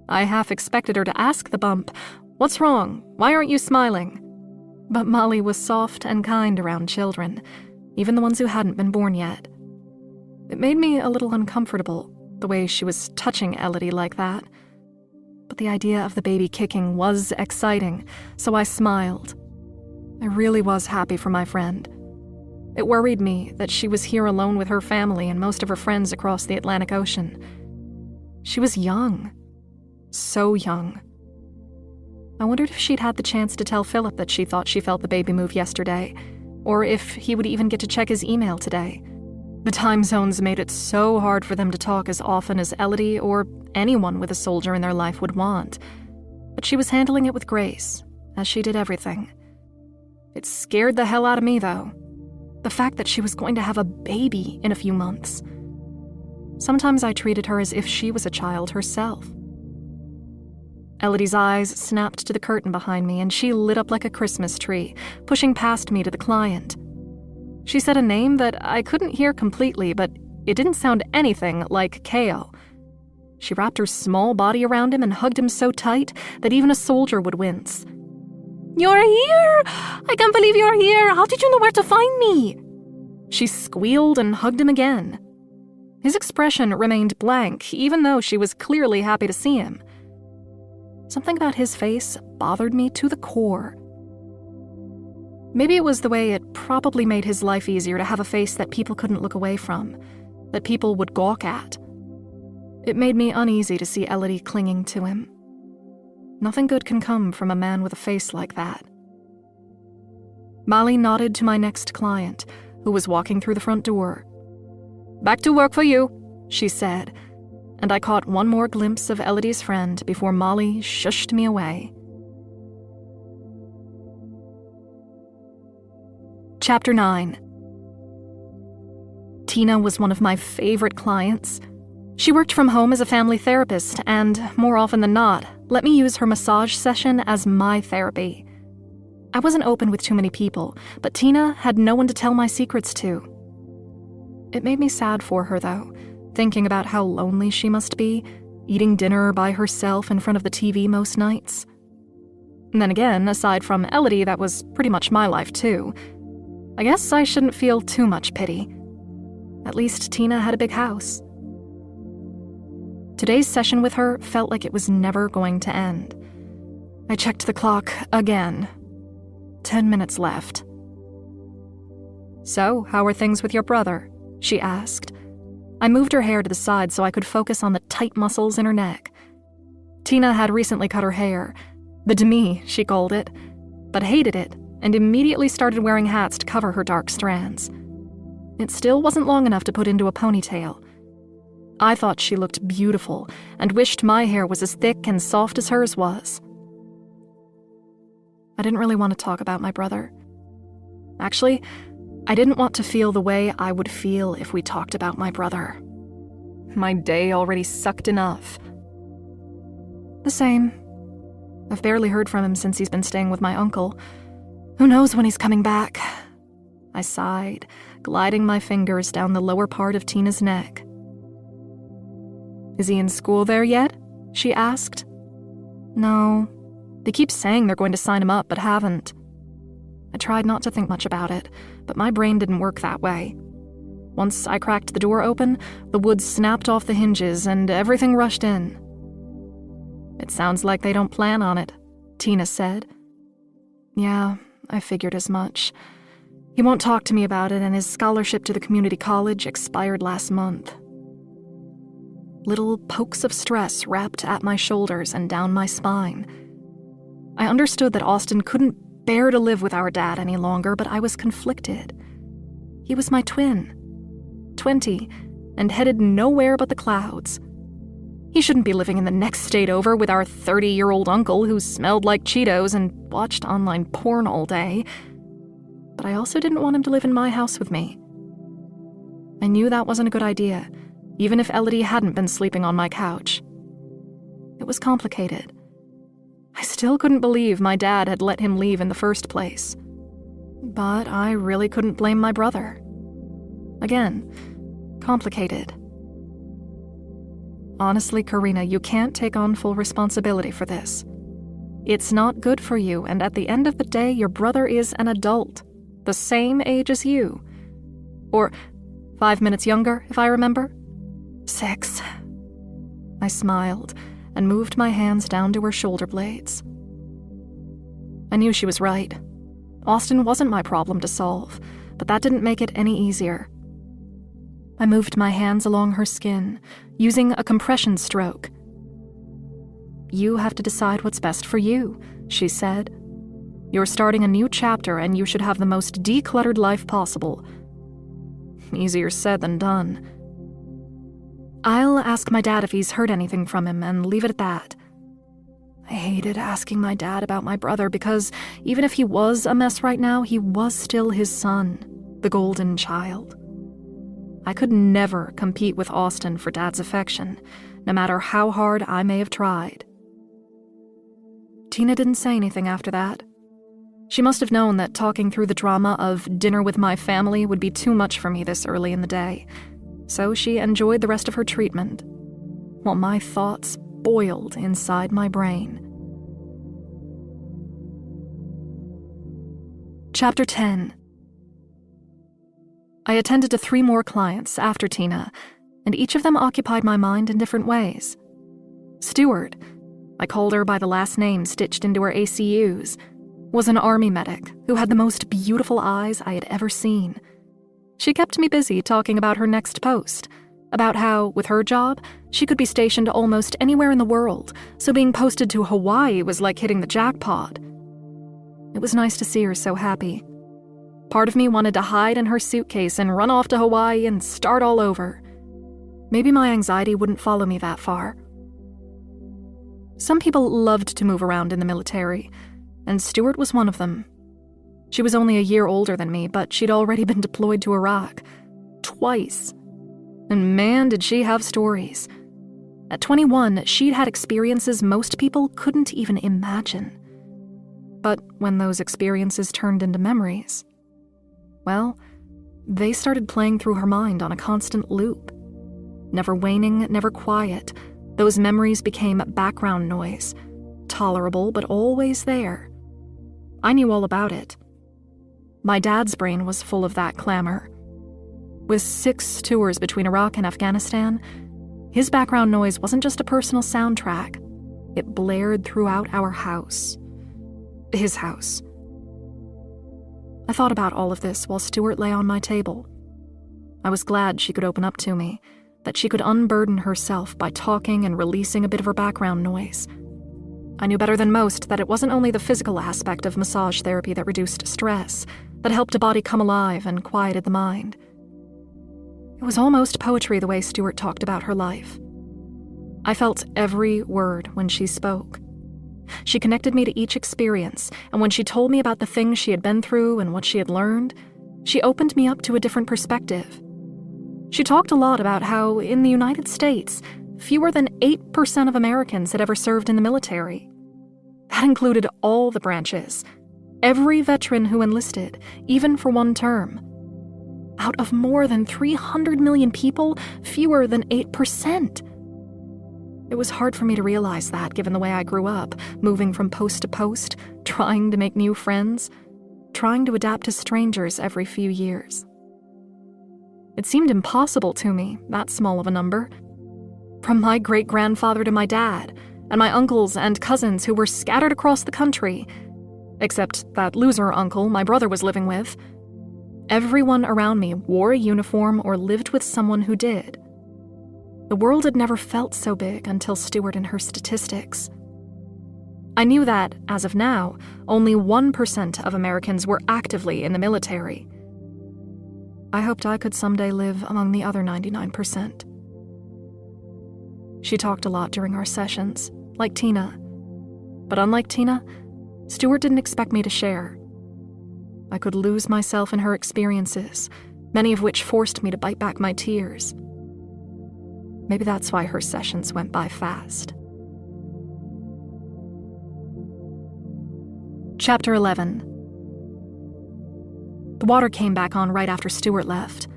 I half expected her to ask the bump, "What's wrong? Why aren't you smiling?" But Molly was soft and kind around children, even the ones who hadn't been born yet. It made me a little uncomfortable, the way she was touching Elodie like that. But the idea of the baby kicking was exciting, so I smiled. I really was happy for my friend. It worried me that she was here alone with her family and most of her friends across the Atlantic Ocean. She was young. So young. I wondered if she'd had the chance to tell Philip that she thought she felt the baby move yesterday, or if he would even get to check his email today. The time zones made it so hard for them to talk as often as Elodie or anyone with a soldier in their life would want. But she was handling it with grace, as she did everything. It scared the hell out of me, though. The fact that she was going to have a baby in a few months. Sometimes I treated her as if she was a child herself. Elodie's eyes snapped to the curtain behind me, and she lit up like a Christmas tree, pushing past me to the client. She said a name that I couldn't hear completely, but it didn't sound anything like ngaio. She wrapped her small body around him and hugged him so tight that even a soldier would wince. "You're here! I can't believe you're here! How did you know where to find me?" She squealed and hugged him again. His expression remained blank, even though she was clearly happy to see him. Something about his face bothered me to the core. Maybe it was the way it probably made his life easier to have a face that people couldn't look away from, that people would gawk at. It made me uneasy to see Elodie clinging to him. Nothing good can come from a man with a face like that. Molly nodded to my next client, who was walking through the front door. "Back to work for you," she said, and I caught one more glimpse of Elodie's friend before Molly shushed me away. Chapter 9. Tina was one of my favorite clients. She worked from home as a family therapist and, more often than not, let me use her massage session as my therapy. I wasn't open with too many people, but Tina had no one to tell my secrets to. It made me sad for her, though, thinking about how lonely she must be, eating dinner by herself in front of the TV most nights. And then again, aside from Elodie, that was pretty much my life, too. I guess I shouldn't feel too much pity. At least Tina had a big house. Today's session with her felt like it was never going to end. I checked the clock again. 10 minutes left. "So, how are things with your brother?" she asked. I moved her hair to the side so I could focus on the tight muscles in her neck. Tina had recently cut her hair, the demi, she called it, but hated it and immediately started wearing hats to cover her dark strands. It still wasn't long enough to put into a ponytail. I thought she looked beautiful and wished my hair was as thick and soft as hers was. I didn't really want to talk about my brother. Actually, I didn't want to feel the way I would feel if we talked about my brother. My day already sucked enough. The same. I've barely heard from him since he's been staying with my uncle. Who knows when he's coming back? I sighed, gliding my fingers down the lower part of Tina's neck. "Is he in school there yet?" she asked. "No. They keep saying they're going to sign him up, but haven't." I tried not to think much about it, but my brain didn't work that way. Once I cracked the door open, the wood snapped off the hinges and everything rushed in. "It sounds like they don't plan on it," Tina said. "Yeah, I figured as much. He won't talk to me about it, and his scholarship to the community college expired last month." Little pokes of stress wrapped at my shoulders and down my spine. I understood that Austin couldn't bear to live with our dad any longer, but I was conflicted. He was my twin, 20, and headed nowhere but the clouds. He shouldn't be living in the next state over with our 30-year-old uncle who smelled like Cheetos and watched online porn all day. But I also didn't want him to live in my house with me. I knew that wasn't a good idea, even if Elodie hadn't been sleeping on my couch. It was complicated. I still couldn't believe my dad had let him leave in the first place. But I really couldn't blame my brother. Again, complicated. Honestly, Karina, you can't take on full responsibility for this. It's not good for you, and at the end of the day, your brother is an adult, the same age as you. Or 5 minutes younger, if I remember. 6. I smiled and moved my hands down to her shoulder blades. I knew she was right. Austin wasn't my problem to solve, but that didn't make it any easier. I moved my hands along her skin, using a compression stroke. "You have to decide what's best for you," she said. "You're starting a new chapter, and you should have the most decluttered life possible." Easier said than done. "I'll ask my dad if he's heard anything from him and leave it at that." I hated asking my dad about my brother because even if he was a mess right now, he was still his son, the golden child. I could never compete with Austin for Dad's affection, no matter how hard I may have tried. Tina didn't say anything after that. She must have known that talking through the drama of dinner with my family would be too much for me this early in the day, so she enjoyed the rest of her treatment, while my thoughts boiled inside my brain. Chapter 10. I attended to 3 more clients after Tina, and each of them occupied my mind in different ways. Stuart, I called her by the last name stitched into her ACUs, was an army medic who had the most beautiful eyes I had ever seen. She kept me busy talking about her next post, about how, with her job, she could be stationed almost anywhere in the world, so being posted to Hawaii was like hitting the jackpot. It was nice to see her so happy. Part of me wanted to hide in her suitcase and run off to Hawaii and start all over. Maybe my anxiety wouldn't follow me that far. Some people loved to move around in the military, and Stuart was one of them. She was only a year older than me, but she'd already been deployed to Iraq. Twice. And man, did she have stories. At 21, she'd had experiences most people couldn't even imagine. But when those experiences turned into memories, well, they started playing through her mind on a constant loop. Never waning, never quiet, those memories became background noise, tolerable but always there. I knew all about it. My dad's brain was full of that clamor. With 6 tours between Iraq and Afghanistan, his background noise wasn't just a personal soundtrack. It blared throughout our house. His house. I thought about all of this while Stuart lay on my table. I was glad she could open up to me, that she could unburden herself by talking and releasing a bit of her background noise. I knew better than most that it wasn't only the physical aspect of massage therapy that reduced stress, that helped a body come alive and quieted the mind. It was almost poetry the way Stuart talked about her life. I felt every word when she spoke. She connected me to each experience, and when she told me about the things she had been through and what she had learned, she opened me up to a different perspective. She talked a lot about how, in the United States, fewer than 8% of Americans had ever served in the military. That included all the branches, every veteran who enlisted, even for one term. Out of more than 300 million people, fewer than 8%. It was hard for me to realize that, given the way I grew up, moving from post to post, trying to make new friends, trying to adapt to strangers every few years. It seemed impossible to me, that small of a number. From my great-grandfather to my dad, and my uncles and cousins who were scattered across the country, except that loser uncle my brother was living with. Everyone around me wore a uniform or lived with someone who did. The world had never felt so big until Stuart and her statistics. I knew that, as of now, only 1% of Americans were actively in the military. I hoped I could someday live among the other 99%. She talked a lot during our sessions, like Tina. But unlike Tina, Stuart didn't expect me to share. I could lose myself in her experiences, many of which forced me to bite back my tears. Maybe that's why her sessions went by fast. Chapter 11. The water came back on right after Stuart left.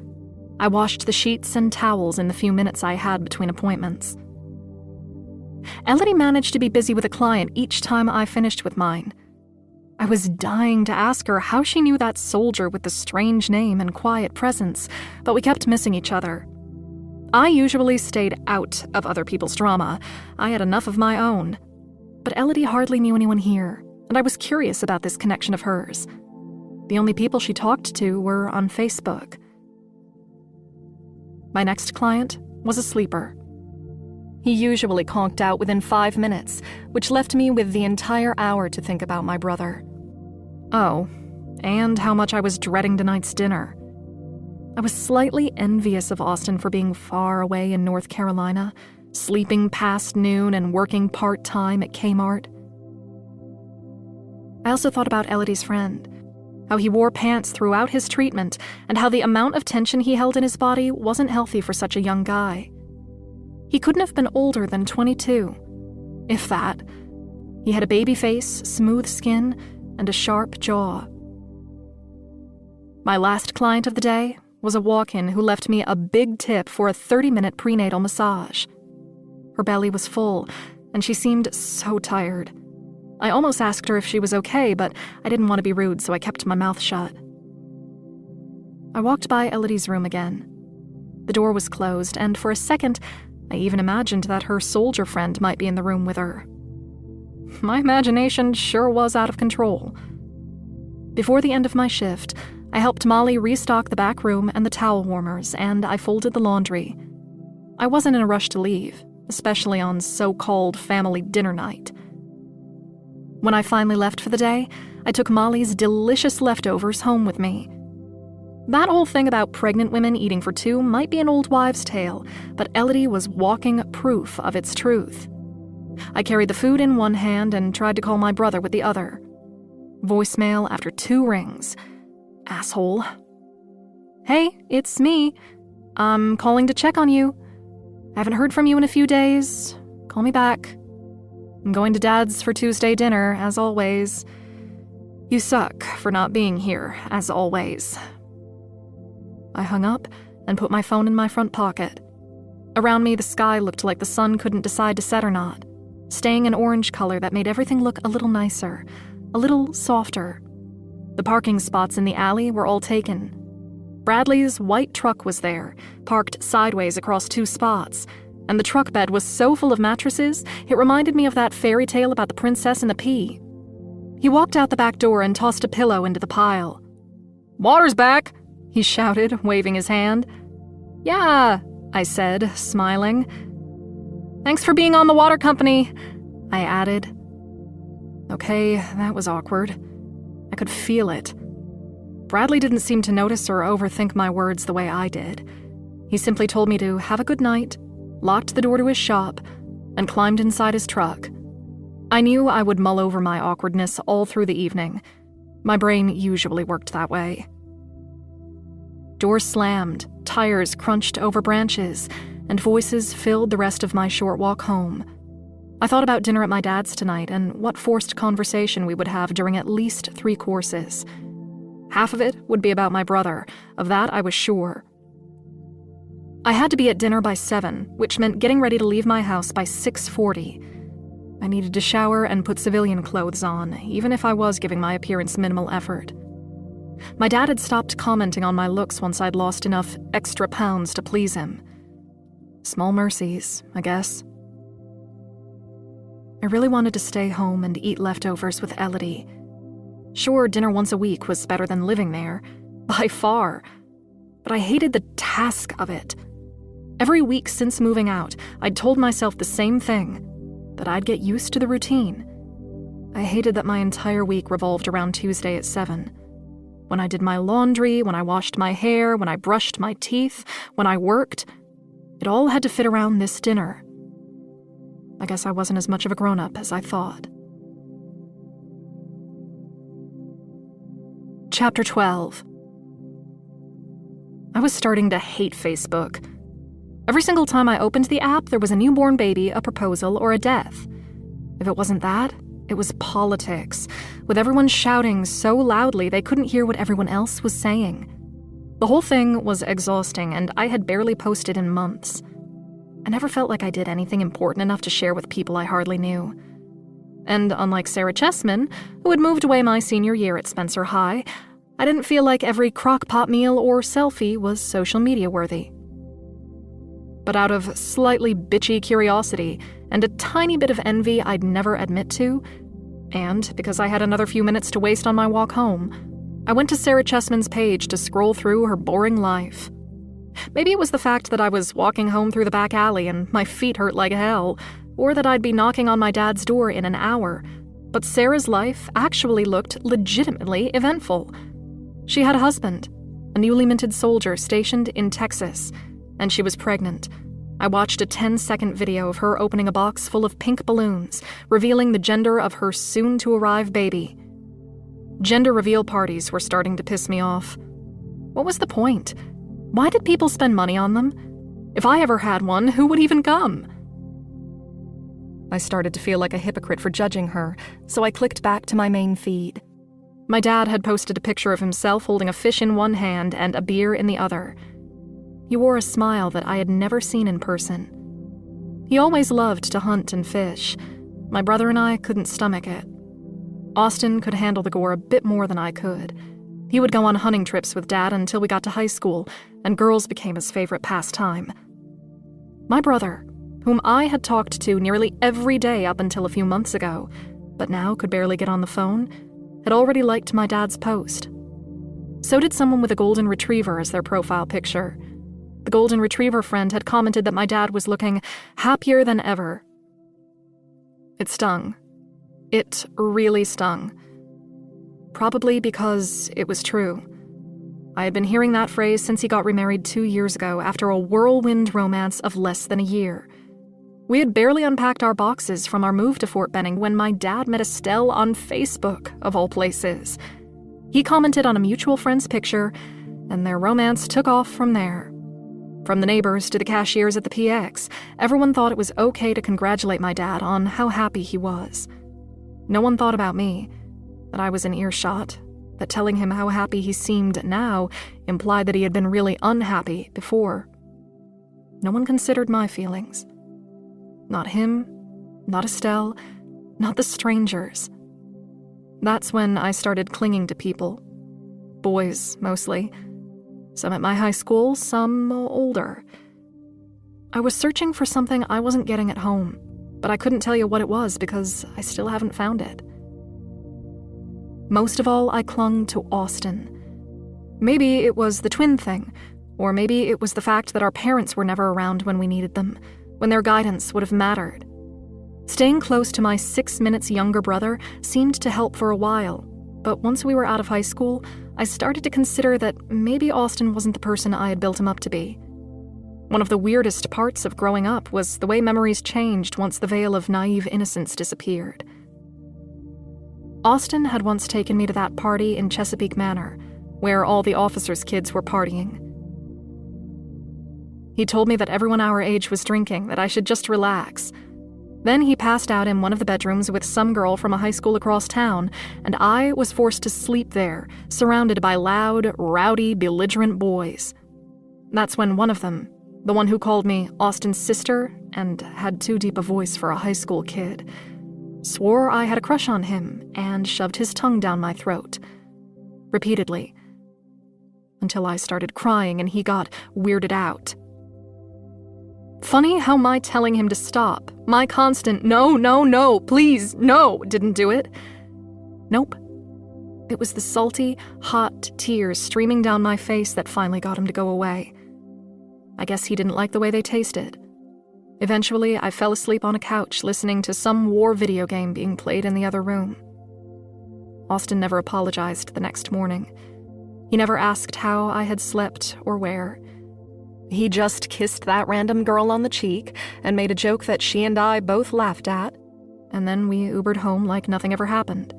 I washed the sheets and towels in the few minutes I had between appointments. Elodie managed to be busy with a client each time I finished with mine. I was dying to ask her how she knew that soldier with the strange name and quiet presence, but we kept missing each other. I usually stayed out of other people's drama. I had enough of my own. But Elodie hardly knew anyone here, and I was curious about this connection of hers. The only people she talked to were on Facebook. My next client was a sleeper. He usually conked out within 5 minutes, which left me with the entire hour to think about my brother. Oh, and how much I was dreading tonight's dinner. I was slightly envious of Austin for being far away in North Carolina, sleeping past noon and working part-time at Kmart. I also thought about Elodie's friend, how he wore pants throughout his treatment, and how the amount of tension he held in his body wasn't healthy for such a young guy. He couldn't have been older than 22, if that. He had a baby face, smooth skin, and a sharp jaw. My last client of the day was a walk-in who left me a big tip for a 30-minute prenatal massage. Her belly was full, and she seemed so tired. I almost asked her if she was okay, but I didn't want to be rude, so I kept my mouth shut. I walked by Elodie's room again. The door was closed, and for a second, I even imagined that her soldier friend might be in the room with her. My imagination sure was out of control. Before the end of my shift, I helped Molly restock the back room and the towel warmers, and I folded the laundry. I wasn't in a rush to leave, especially on so-called family dinner night. When I finally left for the day, I took Molly's delicious leftovers home with me. That whole thing about pregnant women eating for two might be an old wives' tale, but Elodie was walking proof of its truth. I carried the food in one hand and tried to call my brother with the other. Voicemail after 2 rings. Asshole. Hey, it's me. I'm calling to check on you. I haven't heard from you in a few days. Call me back. I'm going to Dad's for Tuesday dinner, as always. You suck for not being here, as always. I hung up and put my phone in my front pocket. Around me, the sky looked like the sun couldn't decide to set or not, staying an orange color that made everything look a little nicer, a little softer. The parking spots in the alley were all taken. Bradley's white truck was there, parked sideways across 2 spots, and the truck bed was so full of mattresses, it reminded me of that fairy tale about the princess and the pea. He walked out the back door and tossed a pillow into the pile. "Water's back!" he shouted, waving his hand. "Yeah," I said, smiling. "Thanks for being on the water company," I added. Okay, that was awkward. I could feel it. Bradley didn't seem to notice or overthink my words the way I did. He simply told me to have a good night, locked the door to his shop, and climbed inside his truck. I knew I would mull over my awkwardness all through the evening. My brain usually worked that way. Doors slammed, tires crunched over branches, and voices filled the rest of my short walk home. I thought about dinner at my dad's tonight and what forced conversation we would have during at least 3 courses. Half of it would be about my brother, of that I was sure. I had to be at dinner by 7, which meant getting ready to leave my house by 6:40. I needed to shower and put civilian clothes on, even if I was giving my appearance minimal effort. My dad had stopped commenting on my looks once I'd lost enough extra pounds to please him. Small mercies, I guess. I really wanted to stay home and eat leftovers with Elodie. Sure, dinner once a week was better than living there, by far, but I hated the task of it. Every week since moving out, I'd told myself the same thing, that I'd get used to the routine. I hated that my entire week revolved around Tuesday at 7. When I did my laundry, when I washed my hair, when I brushed my teeth, when I worked, it all had to fit around this dinner. I guess I wasn't as much of a grown-up as I thought. Chapter 12. I was starting to hate Facebook. Every single time I opened the app, there was a newborn baby, a proposal, or a death. If it wasn't that, it was politics, with everyone shouting so loudly they couldn't hear what everyone else was saying. The whole thing was exhausting, and I had barely posted in months. I never felt like I did anything important enough to share with people I hardly knew. And unlike Sarah Chessman, who had moved away my senior year at Spencer High, I didn't feel like every crock-pot meal or selfie was social media worthy. But out of slightly bitchy curiosity and a tiny bit of envy I'd never admit to, and because I had another few minutes to waste on my walk home, I went to Sarah Chessman's page to scroll through her boring life. Maybe it was the fact that I was walking home through the back alley and my feet hurt like hell, or that I'd be knocking on my dad's door in an hour, but Sarah's life actually looked legitimately eventful. She had a husband, a newly minted soldier stationed in Texas, and she was pregnant. I watched a 10-second video of her opening a box full of pink balloons, revealing the gender of her soon-to-arrive baby. Gender reveal parties were starting to piss me off. What was the point? Why did people spend money on them? If I ever had one, who would even come? I started to feel like a hypocrite for judging her, so I clicked back to my main feed. My dad had posted a picture of himself holding a fish in one hand and a beer in the other. He wore a smile that I had never seen in person. He always loved to hunt and fish. My brother and I couldn't stomach it. Austin could handle the gore a bit more than I could. He would go on hunting trips with Dad until we got to high school, and girls became his favorite pastime. My brother, whom I had talked to nearly every day up until a few months ago, but now could barely get on the phone, had already liked my dad's post. So did someone with a golden retriever as their profile picture. The golden retriever friend had commented that my dad was looking happier than ever. It stung. It really stung. Probably because it was true. I had been hearing that phrase since he got remarried 2 years ago after a whirlwind romance of less than a year. We had barely unpacked our boxes from our move to Fort Benning when my dad met Estelle on Facebook, of all places. He commented on a mutual friend's picture, and their romance took off from there. From the neighbors to the cashiers at the PX, everyone thought it was okay to congratulate my dad on how happy he was. No one thought about me, that I was in earshot, that telling him how happy he seemed now implied that he had been really unhappy before. No one considered my feelings. Not him, not Estelle, not the strangers. That's when I started clinging to people. Boys, mostly. Some at my high school, some older. I was searching for something I wasn't getting at home, but I couldn't tell you what it was because I still haven't found it. Most of all, I clung to Austin. Maybe it was the twin thing, or maybe it was the fact that our parents were never around when we needed them, when their guidance would have mattered. Staying close to my 6 minutes younger brother seemed to help for a while, but once we were out of high school, I started to consider that maybe Austin wasn't the person I had built him up to be. One of the weirdest parts of growing up was the way memories changed once the veil of naive innocence disappeared. Austin had once taken me to that party in Chesapeake Manor, where all the officers' kids were partying. He told me that everyone our age was drinking, that I should just relax. Then he passed out in one of the bedrooms with some girl from a high school across town, and I was forced to sleep there, surrounded by loud, rowdy, belligerent boys. That's when one of them, the one who called me Austin's sister and had too deep a voice for a high school kid, swore I had a crush on him and shoved his tongue down my throat. Repeatedly. Until I started crying and he got weirded out. Funny how my telling him to stop, my constant no, please, no, didn't do it. Nope. It was the salty, hot tears streaming down my face that finally got him to go away. I guess he didn't like the way they tasted. Eventually, I fell asleep on a couch listening to some war video game being played in the other room. Austin never apologized the next morning. He never asked how I had slept or where. He just kissed that random girl on the cheek and made a joke that she and I both laughed at, and then we Ubered home like nothing ever happened.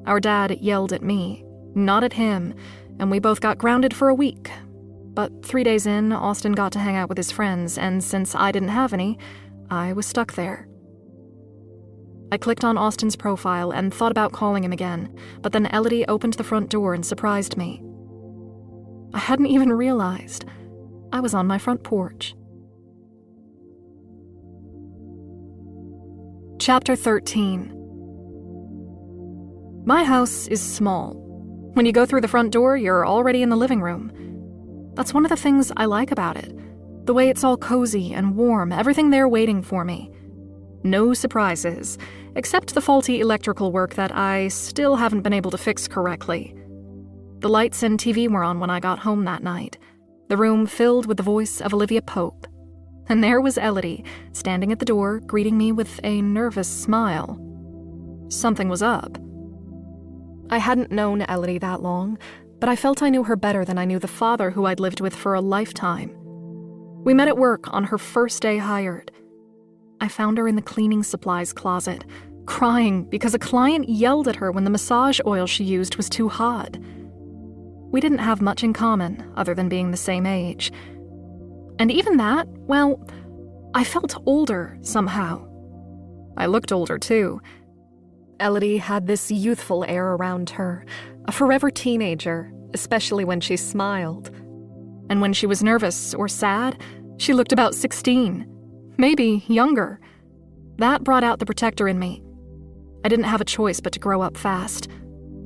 Our dad yelled at me, not at him, and we both got grounded for a week. But 3 days in, Austin got to hang out with his friends, and since I didn't have any, I was stuck there. I clicked on Austin's profile and thought about calling him again, but then Elodie opened the front door and surprised me. I hadn't even realized. I was on my front porch. Chapter 13. My house is small. When you go through the front door, you're already in the living room. That's one of the things I like about it. The way it's all cozy and warm, everything there waiting for me. No surprises, except the faulty electrical work that I still haven't been able to fix correctly. The lights and TV were on when I got home that night. The room filled with the voice of Olivia Pope. And there was Elodie, standing at the door, greeting me with a nervous smile. Something was up. I hadn't known Elodie that long, but I felt I knew her better than I knew the father who I'd lived with for a lifetime. We met at work on her first day hired. I found her in the cleaning supplies closet, crying because a client yelled at her when the massage oil she used was too hot. We didn't have much in common other than being the same age. And even that, well, I felt older somehow. I looked older too. Elodie had this youthful air around her, a forever teenager, especially when she smiled. And when she was nervous or sad, she looked about 16, maybe younger. That brought out the protector in me. I didn't have a choice but to grow up fast.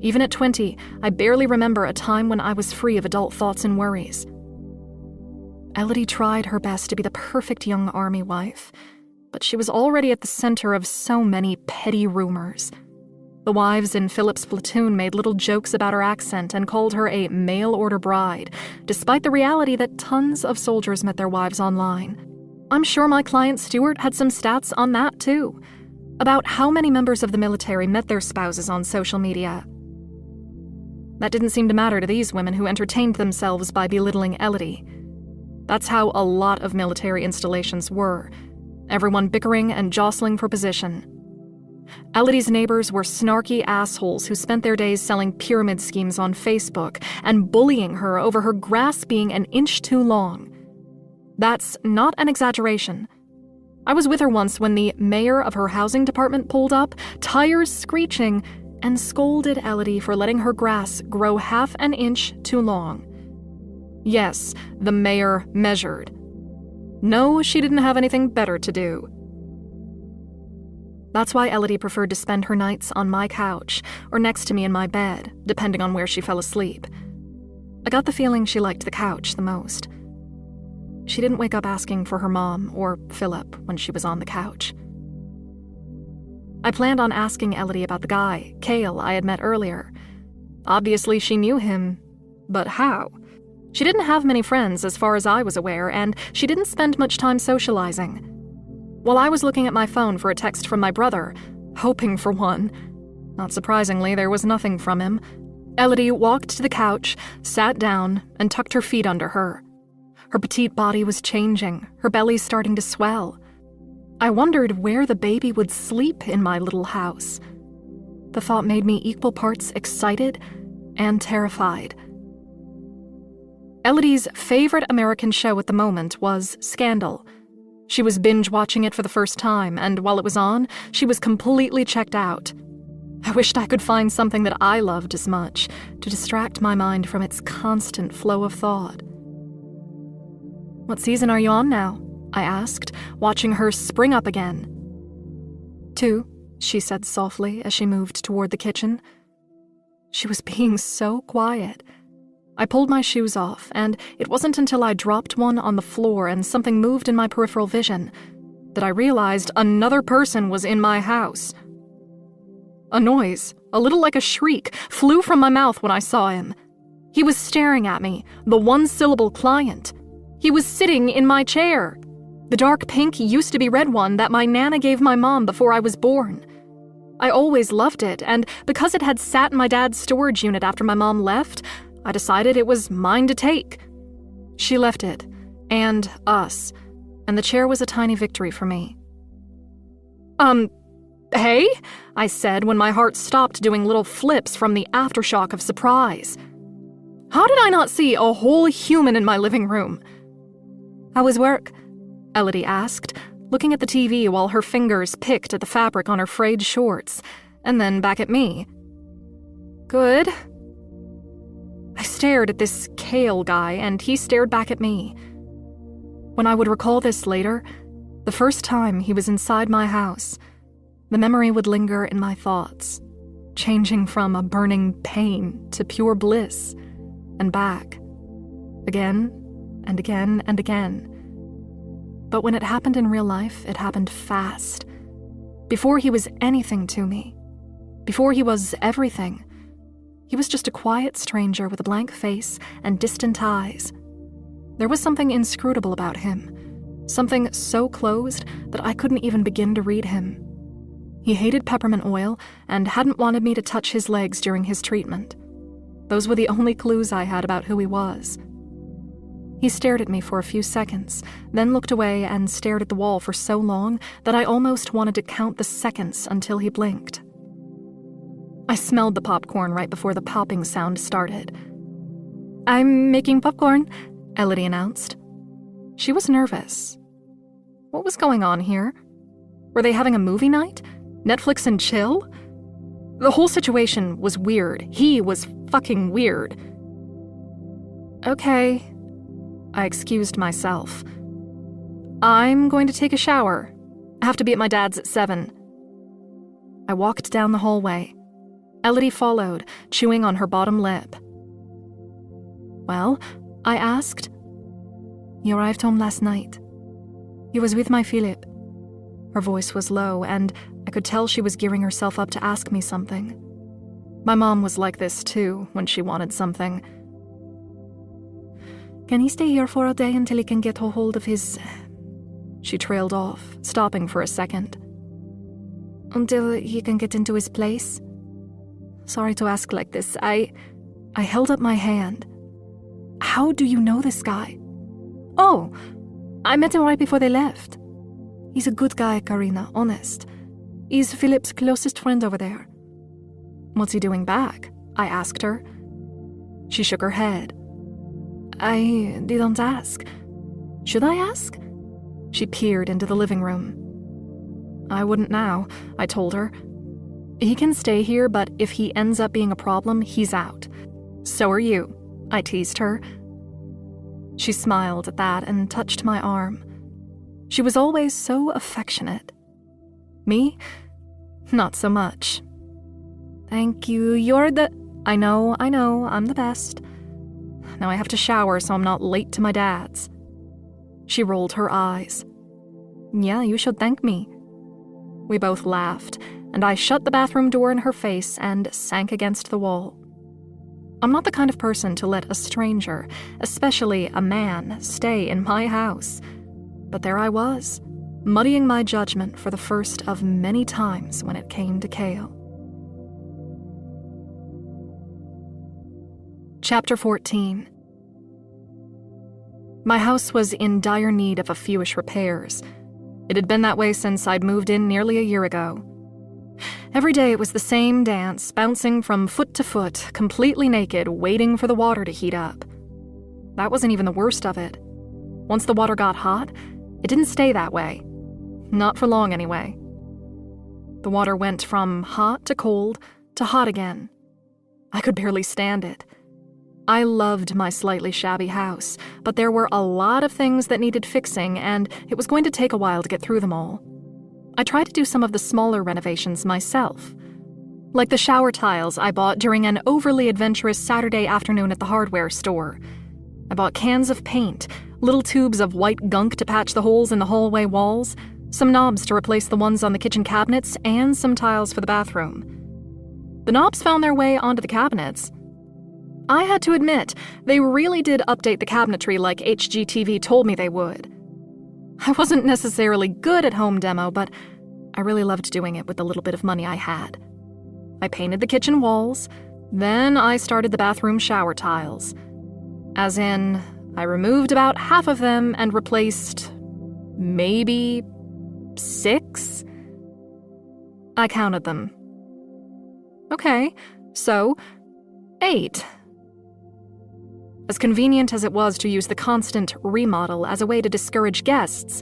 Even at 20, I barely remember a time when I was free of adult thoughts and worries. Elodie tried her best to be the perfect young army wife, but she was already at the center of so many petty rumors. The wives in Philip's platoon made little jokes about her accent and called her a mail-order bride, despite the reality that tons of soldiers met their wives online. I'm sure my client Stuart had some stats on that too, about how many members of the military met their spouses on social media. That didn't seem to matter to these women who entertained themselves by belittling Elodie. That's how a lot of military installations were, everyone bickering and jostling for position. Elodie's neighbors were snarky assholes who spent their days selling pyramid schemes on Facebook and bullying her over her grass being an inch too long. That's not an exaggeration. I was with her once when the mayor of her housing department pulled up, tires screeching, and scolded Elodie for letting her grass grow half an inch too long. Yes, the mayor measured. No, she didn't have anything better to do. That's why Elodie preferred to spend her nights on my couch or next to me in my bed, depending on where she fell asleep. I got the feeling she liked the couch the most. She didn't wake up asking for her mom or Philip when she was on the couch. I planned on asking Elodie about the guy, Cale, I had met earlier. Obviously she knew him, but how? She didn't have many friends as far as I was aware, and she didn't spend much time socializing. While I was looking at my phone for a text from my brother, hoping for one, not surprisingly, there was nothing from him, Elodie walked to the couch, sat down, and tucked her feet under her. Her petite body was changing, her belly starting to swell. I wondered where the baby would sleep in my little house. The thought made me equal parts excited and terrified. Elodie's favorite American show at the moment was Scandal. She was binge-watching it for the first time, and while it was on, she was completely checked out. I wished I could find something that I loved as much, to distract my mind from its constant flow of thought. "What season are you on now?" I asked, watching her spring up again. "2," she said softly as she moved toward the kitchen. She was being so quiet. I pulled my shoes off, and it wasn't until I dropped one on the floor and something moved in my peripheral vision that I realized another person was in my house. A noise, a little like a shriek, flew from my mouth when I saw him. He was staring at me, the one-syllable client. He was sitting in my chair. The dark pink used to be red one that my Nana gave my mom before I was born. I always loved it, and because it had sat in my dad's storage unit after my mom left, I decided it was mine to take. She left it, and us, and the chair was a tiny victory for me. Hey? I said when my heart stopped doing little flips from the aftershock of surprise. How did I not see a whole human in my living room? "How was work?" Elodie asked, looking at the TV while her fingers picked at the fabric on her frayed shorts, and then back at me. "Good." I stared at this Cale guy, and he stared back at me. When I would recall this later, the first time he was inside my house, the memory would linger in my thoughts, changing from a burning pain to pure bliss, and back, again and again and again. But when it happened in real life, it happened fast. Before he was anything to me, before he was everything, he was just a quiet stranger with a blank face and distant eyes. There was something inscrutable about him, something so closed that I couldn't even begin to read him. He hated peppermint oil and hadn't wanted me to touch his legs during his treatment. Those were the only clues I had about who he was. He stared at me for a few seconds, then looked away and stared at the wall for so long that I almost wanted to count the seconds until he blinked. I smelled the popcorn right before the popping sound started. "I'm making popcorn," Elodie announced. She was nervous. What was going on here? Were they having a movie night? Netflix and chill? The whole situation was weird. He was fucking weird. Okay. I excused myself. "I'm going to take a shower. I have to be at my dad's at 7. I walked down the hallway. Elodie followed, chewing on her bottom lip. "Well?" I asked. "You arrived home last night. You was with my Philip." Her voice was low, and I could tell she was gearing herself up to ask me something. My mom was like this, too, when she wanted something. "Can he stay here for a day until he can get a hold of his..." She trailed off, stopping for a second. "Until he can get into his place?" Sorry to ask like this. I held up my hand. "How do you know this guy?" "Oh, I met him right before they left. He's a good guy, Karina, honest. He's Philip's closest friend over there." "What's he doing back?" I asked her. She shook her head. "I didn't ask. Should I ask?" She peered into the living room. "I wouldn't now," I told her. "He can stay here, but if he ends up being a problem, he's out. So are you," I teased her. She smiled at that and touched my arm. She was always so affectionate. Me? Not so much. "Thank you, you're the..." I know, I'm the best. Now I have to shower so I'm not late to my dad's." She rolled her eyes. "Yeah, you should thank me." We both laughed, and I shut the bathroom door in her face and sank against the wall. I'm not the kind of person to let a stranger, especially a man, stay in my house. But there I was, muddying my judgment for the first of many times when it came to kale. Chapter 14. My house was in dire need of a fewish repairs. It had been that way since I'd moved in nearly a year ago. Every day it was the same dance, bouncing from foot to foot, completely naked, waiting for the water to heat up. That wasn't even the worst of it. Once the water got hot, it didn't stay that way. Not for long, anyway. The water went from hot to cold to hot again. I could barely stand it. I loved my slightly shabby house, but there were a lot of things that needed fixing, and it was going to take a while to get through them all. I tried to do some of the smaller renovations myself, like the shower tiles I bought during an overly adventurous Saturday afternoon at the hardware store. I bought cans of paint, little tubes of white gunk to patch the holes in the hallway walls, some knobs to replace the ones on the kitchen cabinets, and some tiles for the bathroom. The knobs found their way onto the cabinets. I had to admit, they really did update the cabinetry like HGTV told me they would. I wasn't necessarily good at home demo, but I really loved doing it with the little bit of money I had. I painted the kitchen walls, then I started the bathroom shower tiles. As in, I removed about half of them and replaced maybe 6? I counted them. Okay, so 8. As convenient as it was to use the constant remodel as a way to discourage guests,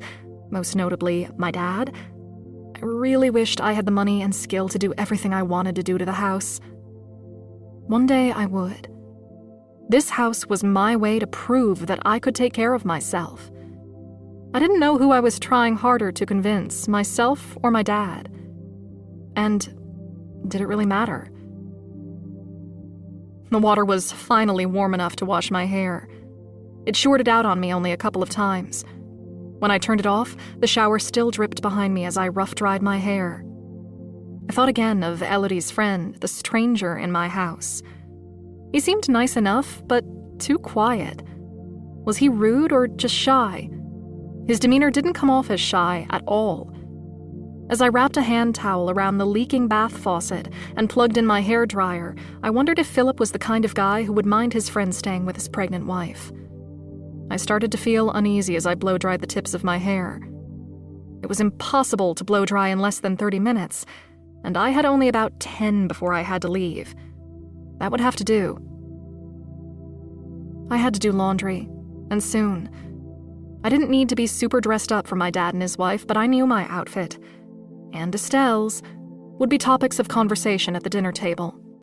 most notably my dad, I really wished I had the money and skill to do everything I wanted to do to the house. One day I would. This house was my way to prove that I could take care of myself. I didn't know who I was trying harder to convince, myself or my dad. And did it really matter? The water was finally warm enough to wash my hair. It shorted out on me only a couple of times. When I turned it off, the shower still dripped behind me as I rough-dried my hair. I thought again of Elodie's friend, the stranger in my house. He seemed nice enough, but too quiet. Was he rude or just shy? His demeanor didn't come off as shy at all. As I wrapped a hand towel around the leaking bath faucet and plugged in my hairdryer, I wondered if Philip was the kind of guy who would mind his friend staying with his pregnant wife. I started to feel uneasy as I blow-dried the tips of my hair. It was impossible to blow-dry in less than 30 minutes, and I had only about 10 before I had to leave. That would have to do. I had to do laundry, and soon. I didn't need to be super dressed up for my dad and his wife, but I knew my outfit, and Estelle's, would be topics of conversation at the dinner table.